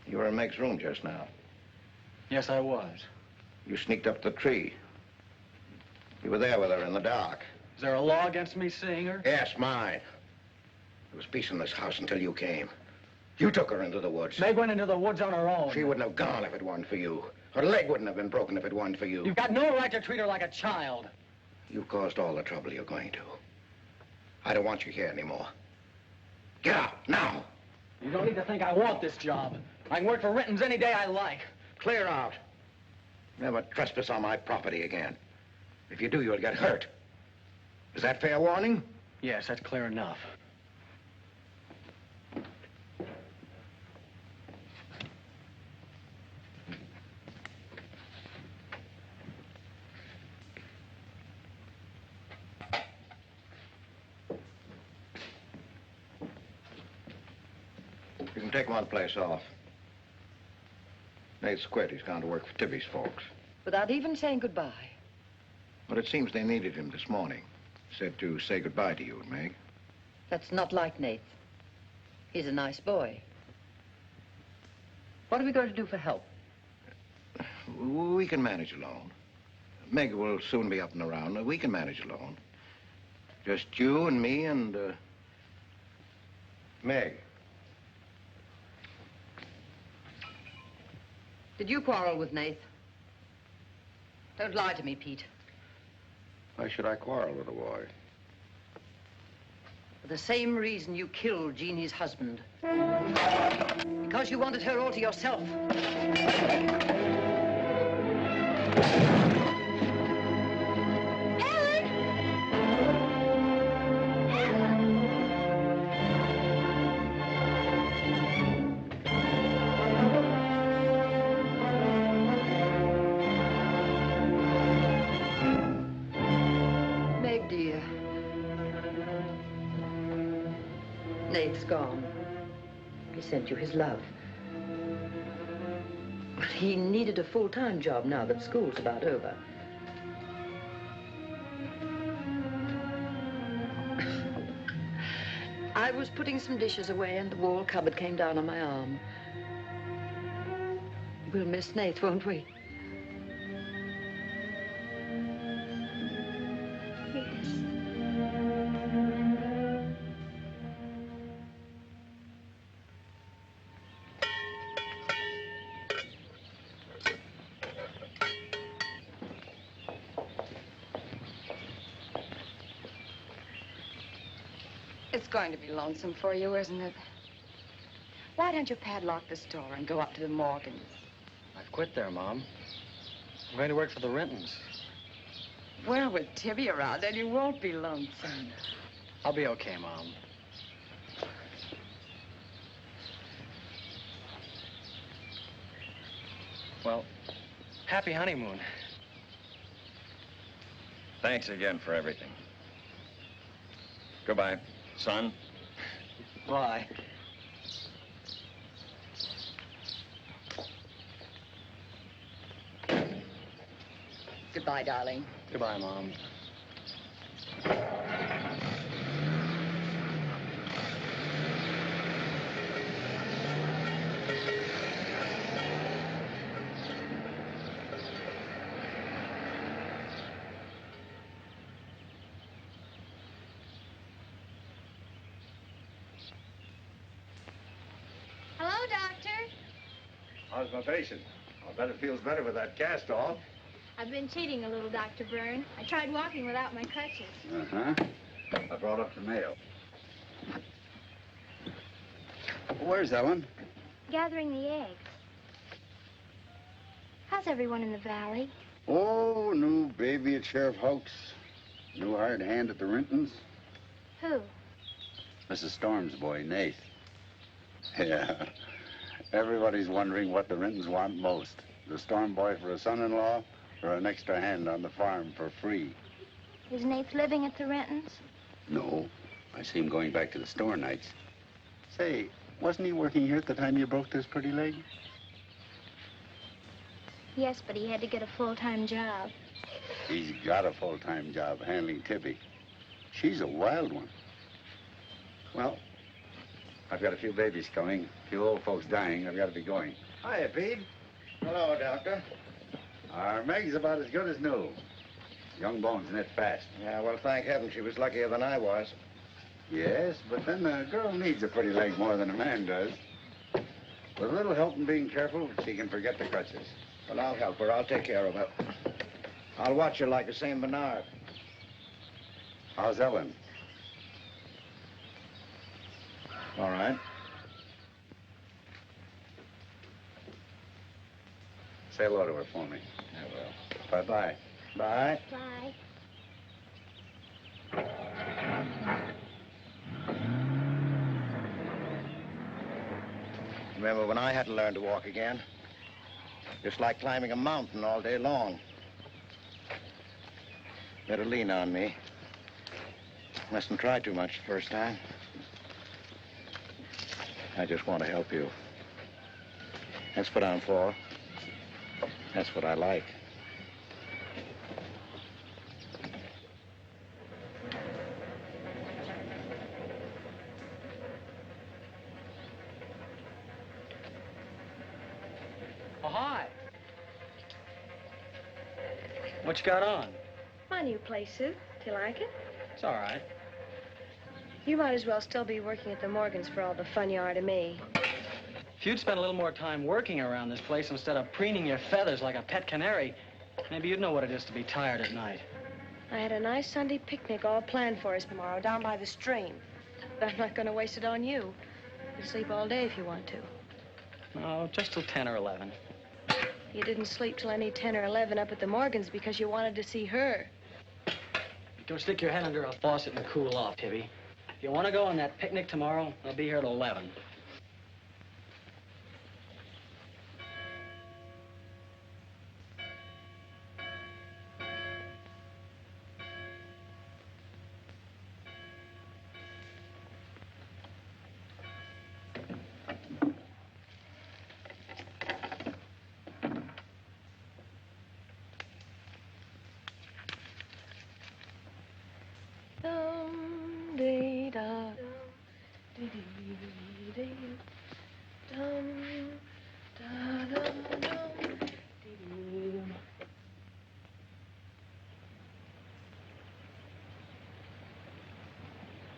You were in Meg's room just now. Yes, I was. You sneaked up the tree. You were there with her in the dark. Is there a law against me seeing her? Yes, mine. There was peace in this house until you came. You took her into the woods. Meg went into the woods on her own. She wouldn't have gone if it weren't for you. Her leg wouldn't have been broken if it weren't for you. You've got no right to treat her like a child. You caused all the trouble you're going to. I don't want you here anymore. Get out, now. You don't need to think I want this job. I can work for Rittons any day I like. Clear out. Never trespass on my property again. If you do, you'll get hurt. Is that fair warning? Yes, that's clear enough. You can take one place off. Nate's quit. He's gone to work for Tibby's folks. Without even saying goodbye. But it seems they needed him this morning. Said to say goodbye to you and Meg. That's not like Nate. He's a nice boy. What are we going to do for help? We can manage alone. Meg will soon be up and around. We can manage alone. Just you and me and, Meg. Did you quarrel with Nate? Don't lie to me, Pete. Why should I quarrel with a boy? For the same reason you killed Jeannie's husband. Because you wanted her all to yourself. Nate's gone. He sent you his love. But he needed a full-time job now that school's about over. I was putting some dishes away and the wall cupboard came down on my arm. We'll miss Nate, won't we? It's going to be lonesome for you, isn't it? Why don't you padlock the store and go up to the Morgans? I've quit there, Mom. I'm going to work for the Rintons. Well, with Tibby around, then you won't be lonesome. I'll be okay, Mom. Well, happy honeymoon. Thanks again for everything. Goodbye. Son? Bye. Goodbye, darling. Goodbye, Mom. Hello, Doctor. How's my patient? I bet it feels better with that cast off. I've been cheating a little, Dr. Byrne. I tried walking without my crutches. Uh-huh. I brought up the mail. Where's Ellen? Gathering the eggs. How's everyone in the valley? Oh, new baby at Sheriff Hoke's. New hired hand at the Rintons. Who? Mrs. Storm's boy, Nate. Yeah. Everybody's wondering what the Rintons want most. The Storm boy for a son-in-law or an extra hand on the farm for free. Is Nath living at the Rentons? No. I see him going back to the store nights. Say, wasn't he working here at the time you broke this pretty leg? Yes, but he had to get a full-time job. He's got a full-time job handling Tippy. She's a wild one. Well, I've got a few babies coming, a few old folks dying. I've got to be going. Hiya, Pete. Hello, Doctor. Our Meg's about as good as new. Young bones knit fast. Yeah, well, thank heaven she was luckier than I was. Yes, but then a girl needs a pretty leg more than a man does. With a little help and being careful, she can forget the crutches. Well, I'll help her. I'll take care of her. I'll watch her like the St. Bernard. How's Ellen? All right. Say hello to her for me. I will. Bye-bye. Bye. Bye. Remember when I had to learn to walk again? Just like climbing a mountain all day long. Better lean on me. Mustn't try too much the first time. I just want to help you. That's what I'm for. That's what I like. Oh, hi. What you got on? My new play suit. Do you like it? It's all right. You might as well still be working at the Morgans for all the fun you are to me. If you'd spent a little more time working around this place instead of preening your feathers like a pet canary, maybe you'd know what it is to be tired at night. I had a nice Sunday picnic all planned for us tomorrow down by the stream. But I'm not going to waste it on you. You can sleep all day if you want to. No, just till 10 or 11. You didn't sleep till any 10 or 11 up at the Morgans because you wanted to see her. Go stick your head under a faucet and cool off, Tibby. If you want to go on that picnic tomorrow, I'll be here at 11.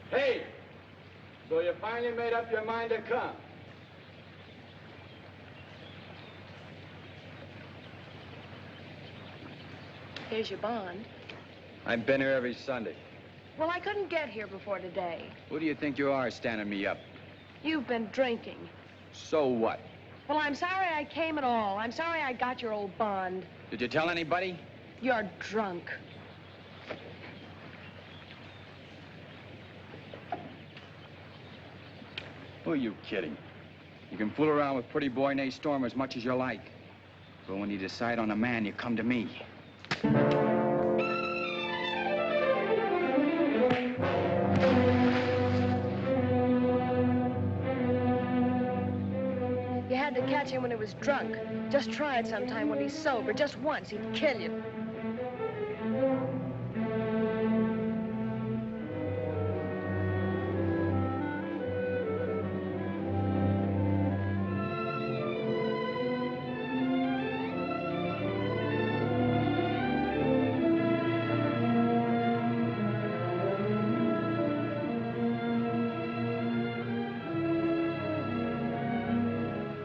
Hey, so you finally made up your mind to come? Here's your bond. I've been here every Sunday. Well, I couldn't get here before today. Who do you think you are standing me up? You've been drinking. So what? Well, I'm sorry I came at all. I'm sorry I got your old bond. Did you tell anybody? You're drunk. Who are you kidding? You can fool around with pretty boy Nate Storm as much as you like. But when you decide on a man, you come to me. You had to catch him when he was drunk. Just try it sometime when he's sober. Just once, he'd kill you.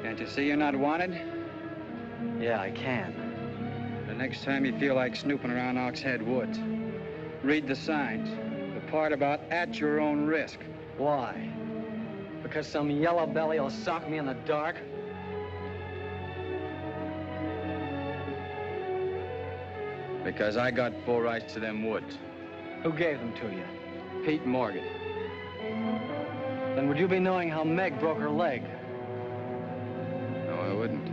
Can't you see you're not wanted? Yeah, I can. The next time you feel like snooping around Ox Head Woods, read the signs. The part about at your own risk. Why? Because some yellow belly will sock me in the dark? Because I got full rights to them woods. Who gave them to you? Pete Morgan. Then would you be knowing how Meg broke her leg? No, I wouldn't.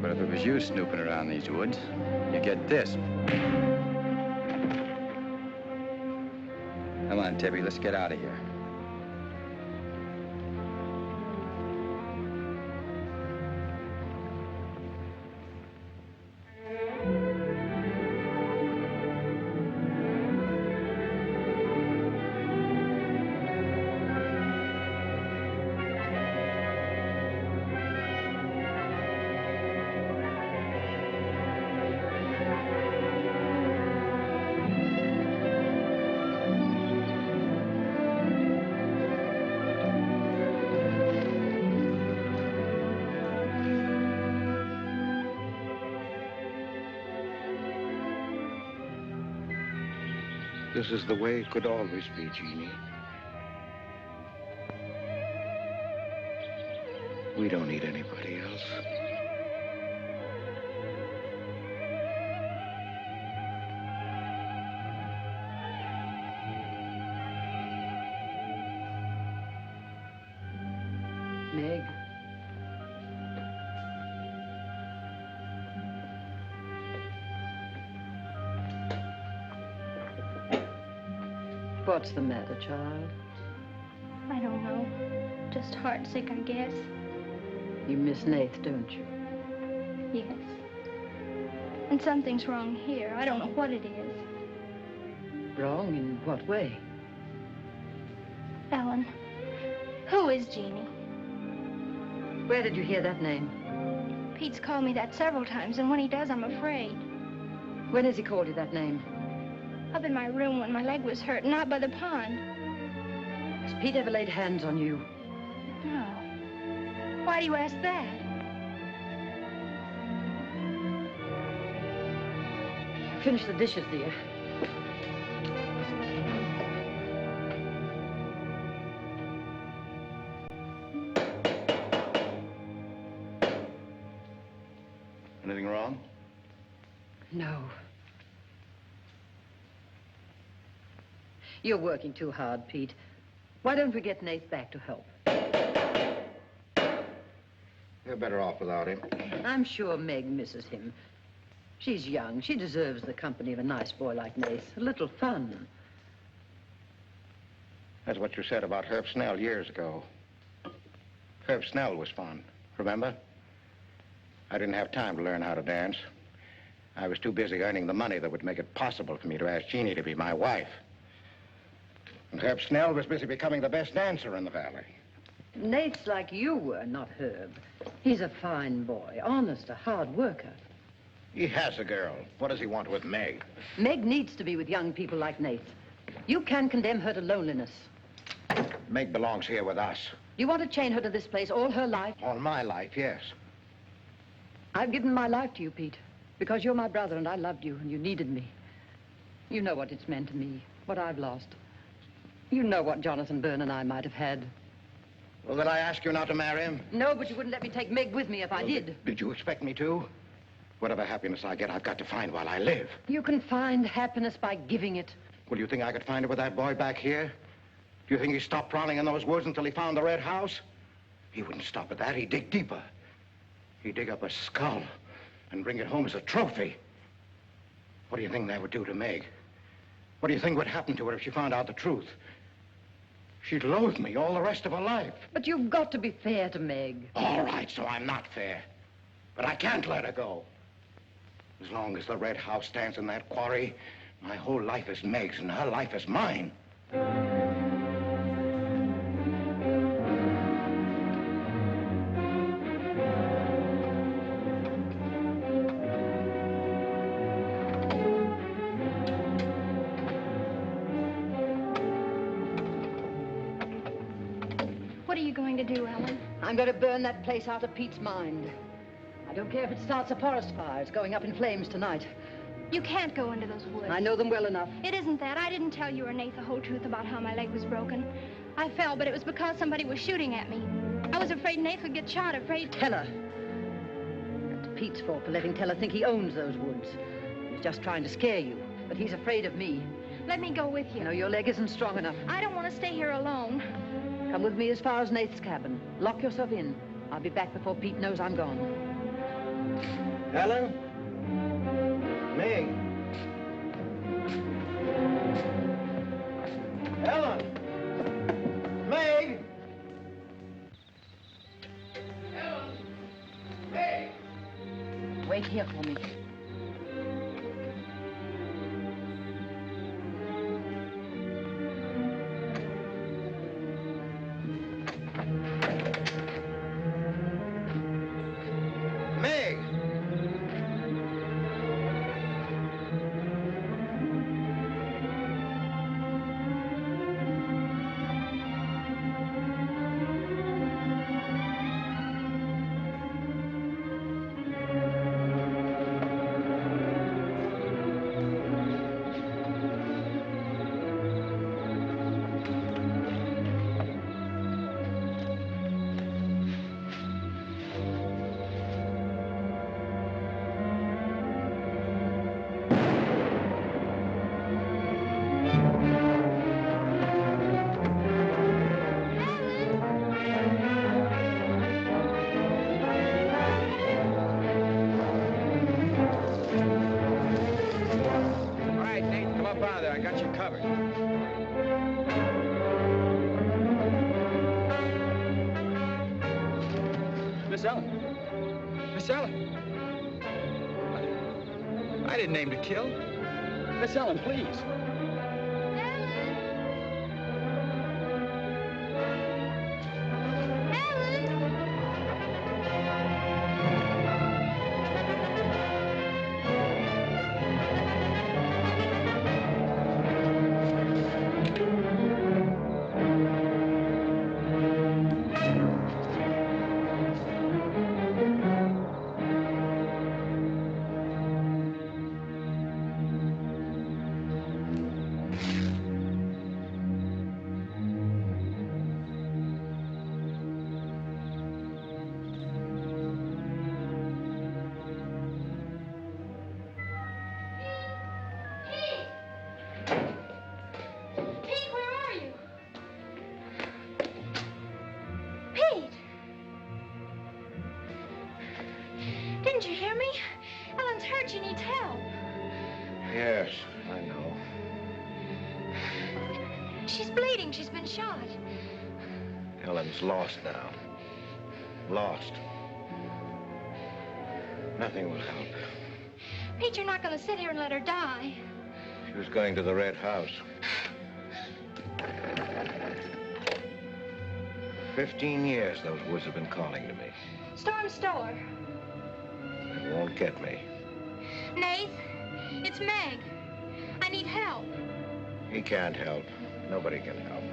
But if it was you snooping around these woods, you get this. Come on, Tibby, let's get out of here. This is the way it could always be, Jeannie. We don't need anybody else. Meg. What's the matter, child? I don't know. Just heartsick, I guess. You miss Nath, don't you? Yes. And something's wrong here. I don't know what it is. Wrong in what way? Ellen, who is Jeannie? Where did you hear that name? Pete's called me that several times, and when he does, I'm afraid. When has he called you that name? Up in my room when my leg was hurt, and out by the pond. Has Pete ever laid hands on you? No. Why do you ask that? Finish the dishes, dear. Anything wrong? No. You're working too hard, Pete. Why don't we get Nath back to help? You're better off without him. I'm sure Meg misses him. She's young. She deserves the company of a nice boy like Nath. A little fun. That's what you said about Herb Snell years ago. Herb Snell was fun, remember? I didn't have time to learn how to dance. I was too busy earning the money that would make it possible for me to ask Jeannie to be my wife. And Herb Snell was busy becoming the best dancer in the valley. Nate's like you were, not Herb. He's a fine boy, honest, a hard worker. He has a girl. What does he want with Meg? Meg needs to be with young people like Nate. You can't condemn her to loneliness. Meg belongs here with us. You want to chain her to this place all her life? All my life, yes. I've given my life to you, Pete, because you're my brother and I loved you and you needed me. You know what it's meant to me, what I've lost. You know what Jonathan Byrne and I might have had. Well, did I ask you not to marry him? No, but you wouldn't let me take Meg with me if I did. Did you expect me to? Whatever happiness I get, I've got to find while I live. You can find happiness by giving it. Well, you think I could find it with that boy back here? Do you think he stopped prowling in those woods until he found the red house? He wouldn't stop at that. He'd dig deeper. He'd dig up a skull and bring it home as a trophy. What do you think that would do to Meg? What do you think would happen to her if she found out the truth? She'd loathe me all the rest of her life. But you've got to be fair to Meg. All right, so I'm not fair. But I can't let her go. As long as the red house stands in that quarry, my whole life is Meg's and her life is mine. What are you going to do, Ellen? I'm going to burn that place out of Pete's mind. I don't care if it starts a forest fire. It's going up in flames tonight. You can't go into those woods. I know them well enough. It isn't that. I didn't tell you or Nate the whole truth about how my leg was broken. I fell, but it was because somebody was shooting at me. I was afraid Nate would get shot, afraid... Tell her. That's Pete's fault for letting Teller think he owns those woods. He's just trying to scare you, but he's afraid of me. Let me go with you. No, your leg isn't strong enough. I don't want to stay here alone. Come with me as far as Nate's cabin. Lock yourself in. I'll be back before Pete knows I'm gone. Ellen? Meg? Ellen? Meg? Ellen? Meg? Wait here for me. Meg? All right, Nate, come up out of there. I got you covered. Miss Ellen. Miss Ellen. I didn't aim to kill. Miss Ellen, please. Pete, where are you? Pete! Didn't you hear me? Ellen's hurt. She needs help. Yes, I know. She's bleeding. She's been shot. Ellen's lost now. Lost. Nothing will help. Pete, you're not going to sit here and let her die. She was going to the red house. 15 years those woods have been calling to me. Storm Store. It won't get me. Nath, it's Meg. I need help. He can't help. Nobody can help.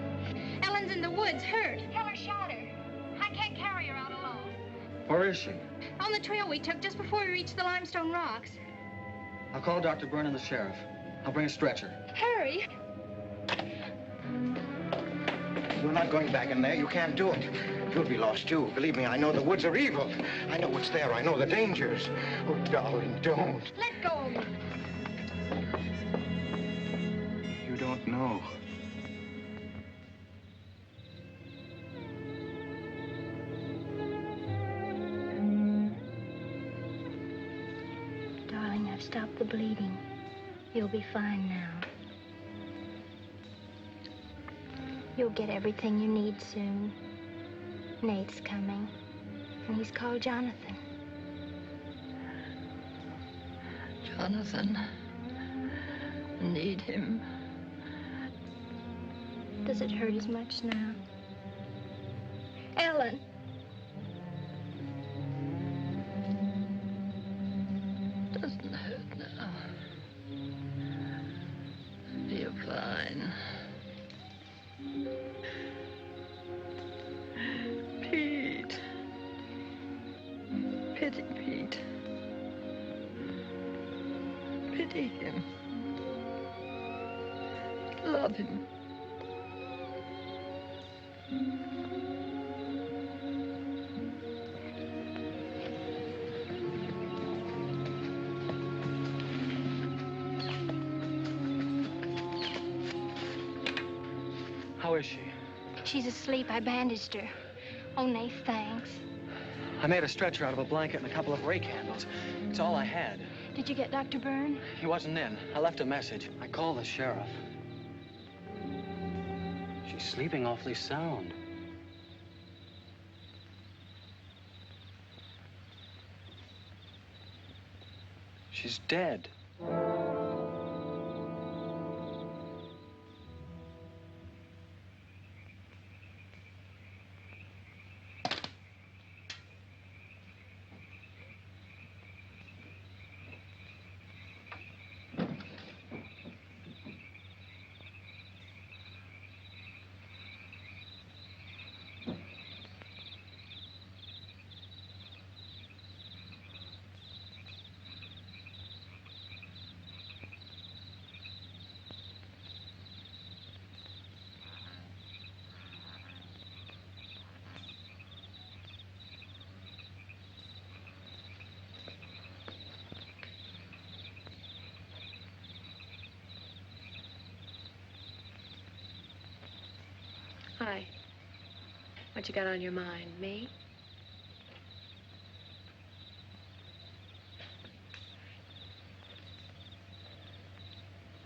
Ellen's in the woods, hurt. Keller shot her. I can't carry her out alone. Where is she? On the trail we took just before we reached the limestone rocks. I'll call Dr. Byrne and the sheriff. I'll bring a stretcher. Hurry. You're not going back in there. You can't do it. You'll be lost, too. Believe me, I know the woods are evil. I know what's there. I know the dangers. Oh, darling, don't. Let go of me. You don't know. Darling, I've stopped the bleeding. You'll be fine now. You'll get everything you need soon. Nate's coming, and he's called Jonathan. Jonathan, I need him. Does it hurt as much now? Ellen! Doesn't hurt now. You're fine. Pete. Pity Pete. Pity him. Love him. How is she? She's asleep. I bandaged her. Oh, Nath, thanks. I made a stretcher out of a blanket and a couple of rake handles. It's all I had. Did you get Dr. Byrne? He wasn't in. I left a message. I called the sheriff. She's sleeping awfully sound. She's dead. Hi. What you got on your mind? Me?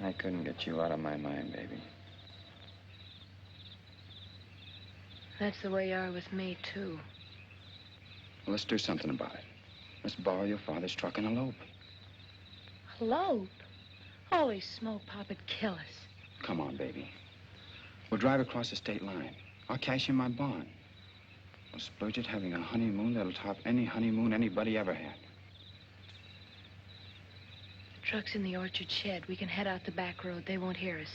I couldn't get you out of my mind, baby. That's the way you are with me, too. Well, let's do something about it. Let's borrow your father's truck and elope. Elope? Holy smoke, Pop'd kill us. Come on, baby. We'll drive across the state line. I'll cash in my bond. We'll splurge it having a honeymoon that'll top any honeymoon anybody ever had. The truck's in the orchard shed. We can head out the back road. They won't hear us.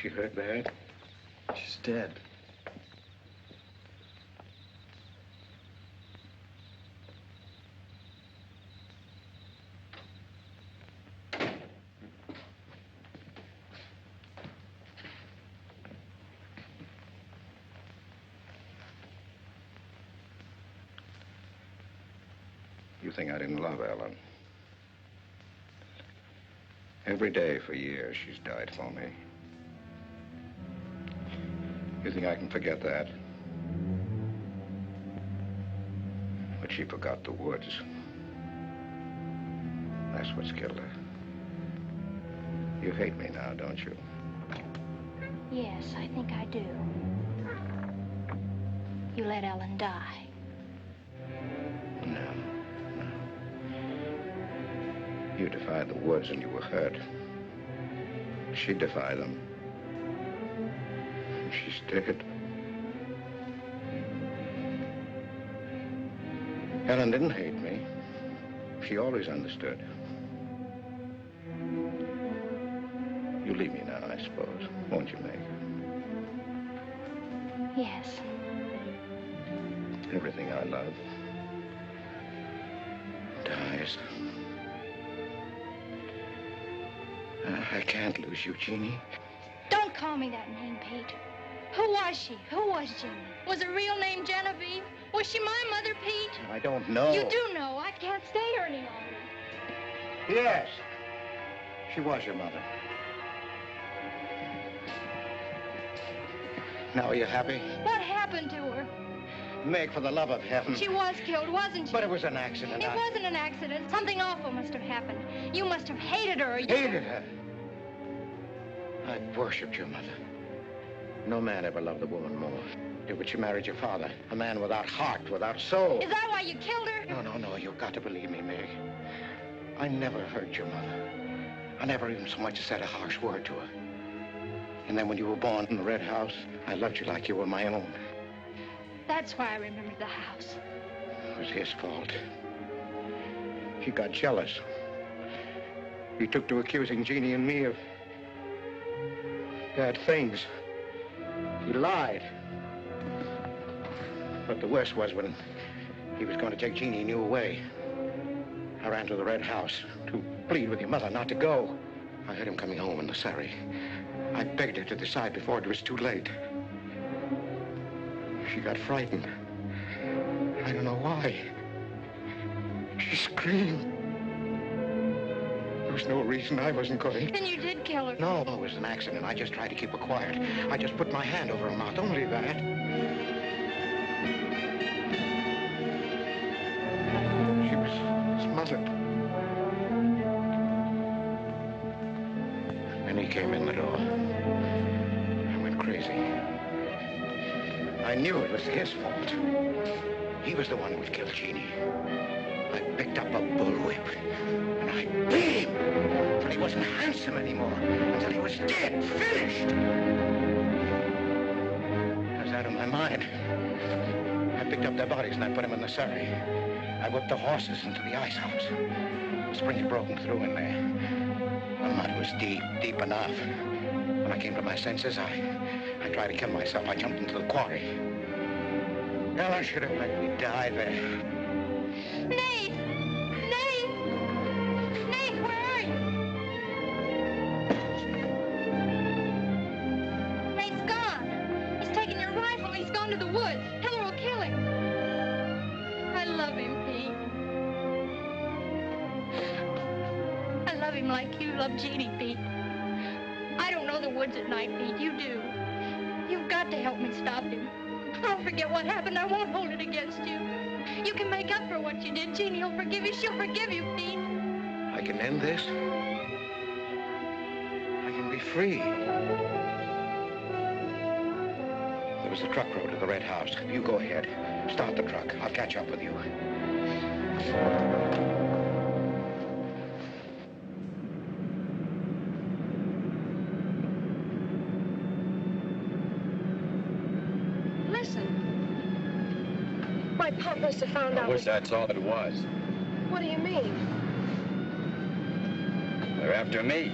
She hurt bad? She's dead. You think I didn't love Ellen? Every day for years, she's died for me. You think I can forget that? But she forgot the woods. That's what's killed her. You hate me now, don't you? Yes, I think I do. You let Ellen die. No. You defied the woods and you were hurt. She defied them. And she's dead. Ellen didn't hate me. She always understood. You leave me now, I suppose, won't you, Meg? Yes. Everything I love dies. I can't lose you, Jeannie. Don't call me that name, Pete. Who was she? Who was Jeannie? Was her real name Genevieve? Was she my mother, Pete? I don't know. You do know. I can't stay here any longer. Yes. She was your mother. Now are you happy? What happened to her? Meg, for the love of heaven. She was killed, wasn't she? But it was an accident. It wasn't an accident. Something awful must have happened. You must have hated her. Hated her? I worshipped your mother. No man ever loved a woman more. But she married your father, a man without heart, without soul. Is that why you killed her? No, you've got to believe me, Meg. I never hurt your mother. I never even so much as said a harsh word to her. And then when you were born in the Red House, I loved you like you were my own. That's why I remembered the house. It was his fault. He got jealous. He took to accusing Jeannie and me of bad things. He lied. But the worst was when he was going to take Jeannie and you away. I ran to the Red House to plead with your mother not to go. I heard him coming home in the surrey. I begged her to decide before it was too late. She got frightened. I don't know why. She screamed. There was no reason I wasn't going. Then you did kill her. No, it was an accident. I just tried to keep her quiet. I just put my hand over her mouth, only that. She was smothered. Then he came in the door. I went crazy. I knew it was his fault. He was the one who would kill Jeannie. I picked up a bullwhip, and I beat him until he wasn't handsome anymore, until he was dead, finished. I was out of my mind. I picked up their bodies and I put them in the surrey. I whipped the horses into the ice house. The spring had broken through in there. The mud was deep, deep enough. When I came to my senses, I tried to kill myself. I jumped into the quarry. Well, I should have let me die there. Nate! Nate! Nate, where are you? Nate's gone. He's taken your rifle. He's gone to the woods. Heller will kill him. I love him, Pete. I love him like you love Jeannie, Pete. I don't know the woods at night, Pete. You do. You've got to help me stop him. I'll forget what happened. I won't hold it against you. You can make up for what you did. Jeannie will forgive you. She'll forgive you, Pete. I can end this. I can be free. There was a truck road to the Red House. You go ahead. Start the truck. I'll catch up with you. My pop must have found out. I wish that's all it was. What do you mean? They're after me.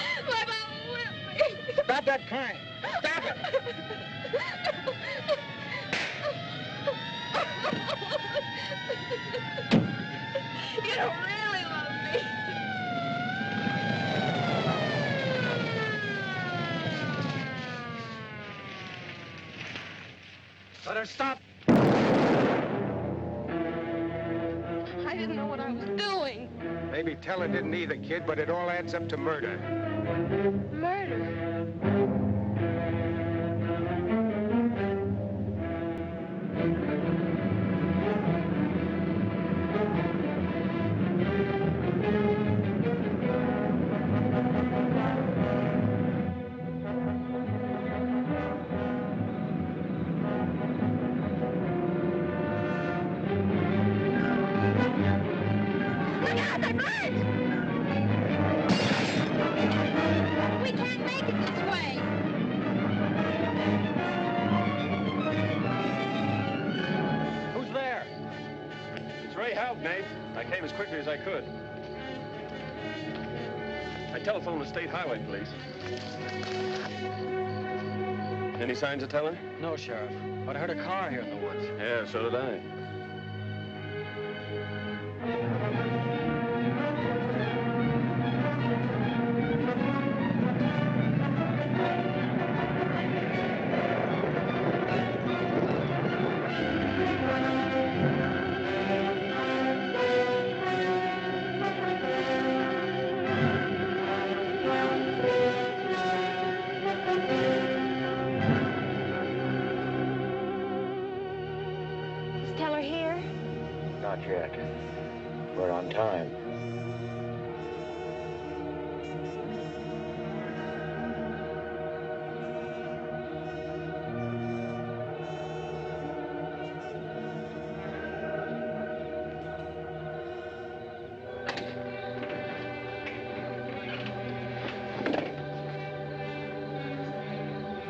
My mama whipped me. Stop that crying. Stop it. You don't really love me. Let her stop. I didn't know what I was doing. Maybe Teller didn't either, kid, but it all adds up to murder. Murder? Look out, the birds! We can't make it this way. Who's there? It's Ray Houck, Nate. I came as quickly as I could. I telephoned the State Highway Police. Any signs of Teller? No, Sheriff. But I heard a car here in the woods. Yeah, so did I. yet. We're on time.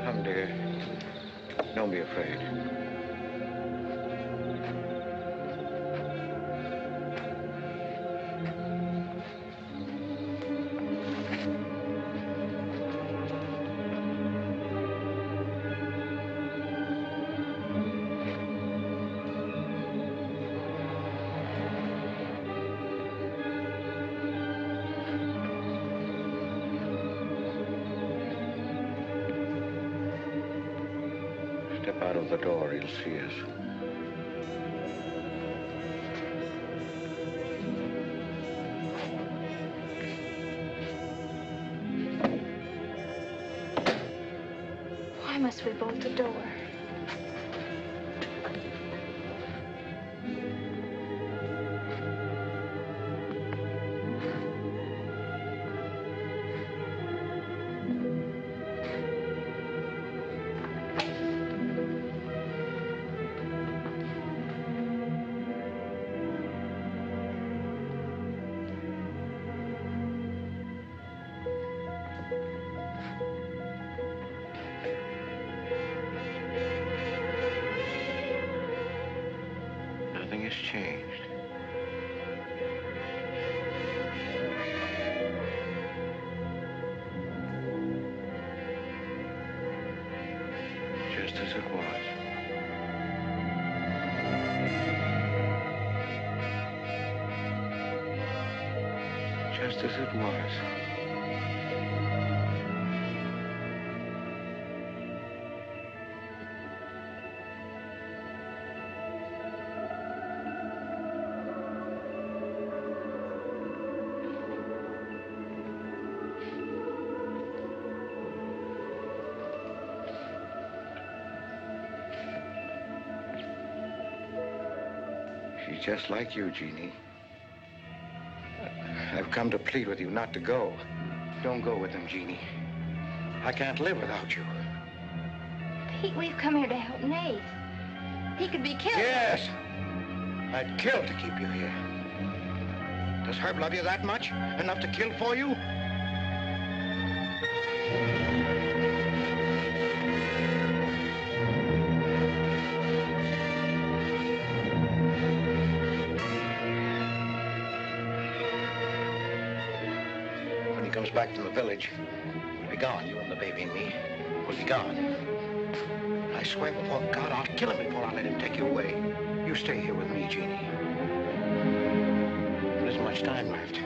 Come, dear. Don't be afraid. Step out of the door, he'll see us. Why must we bolt the door? Nothing has changed. Just as it was. Just as it was. She's just like you, Jeannie. I've come to plead with you not to go. Don't go with them, Jeannie. I can't live without you. Pete, we've come here to help Nate. He could be killed. Yes. I'd kill to keep you here. Does Herb love you that much? Enough to kill for you? When he comes back from the village, we'll be gone, you and the baby and me. We'll be gone. I swear before God, I'll kill him before I let him take you away. You stay here with me, Jeannie. There isn't much time left.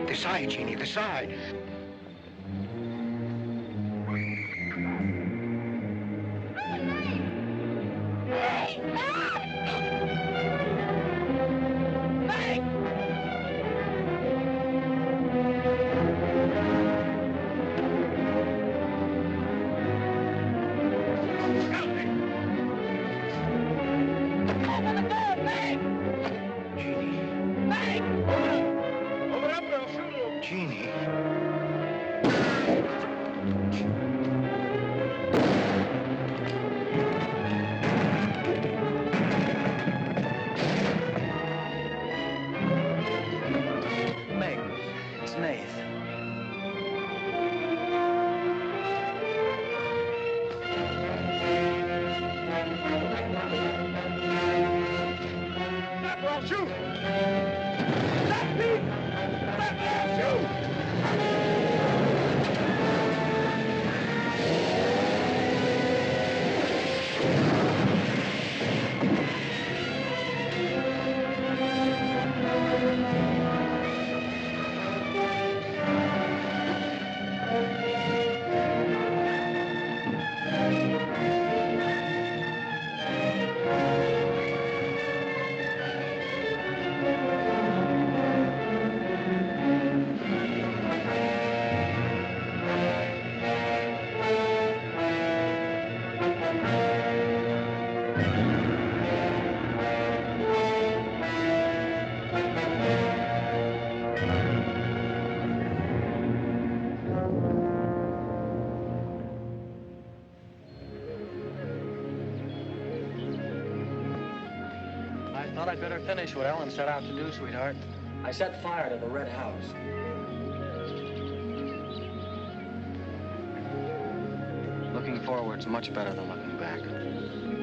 Decide, Jeannie, decide. Thought I'd better finish what Ellen set out to do, sweetheart. I set fire to the red house. Looking forward's much better than looking back.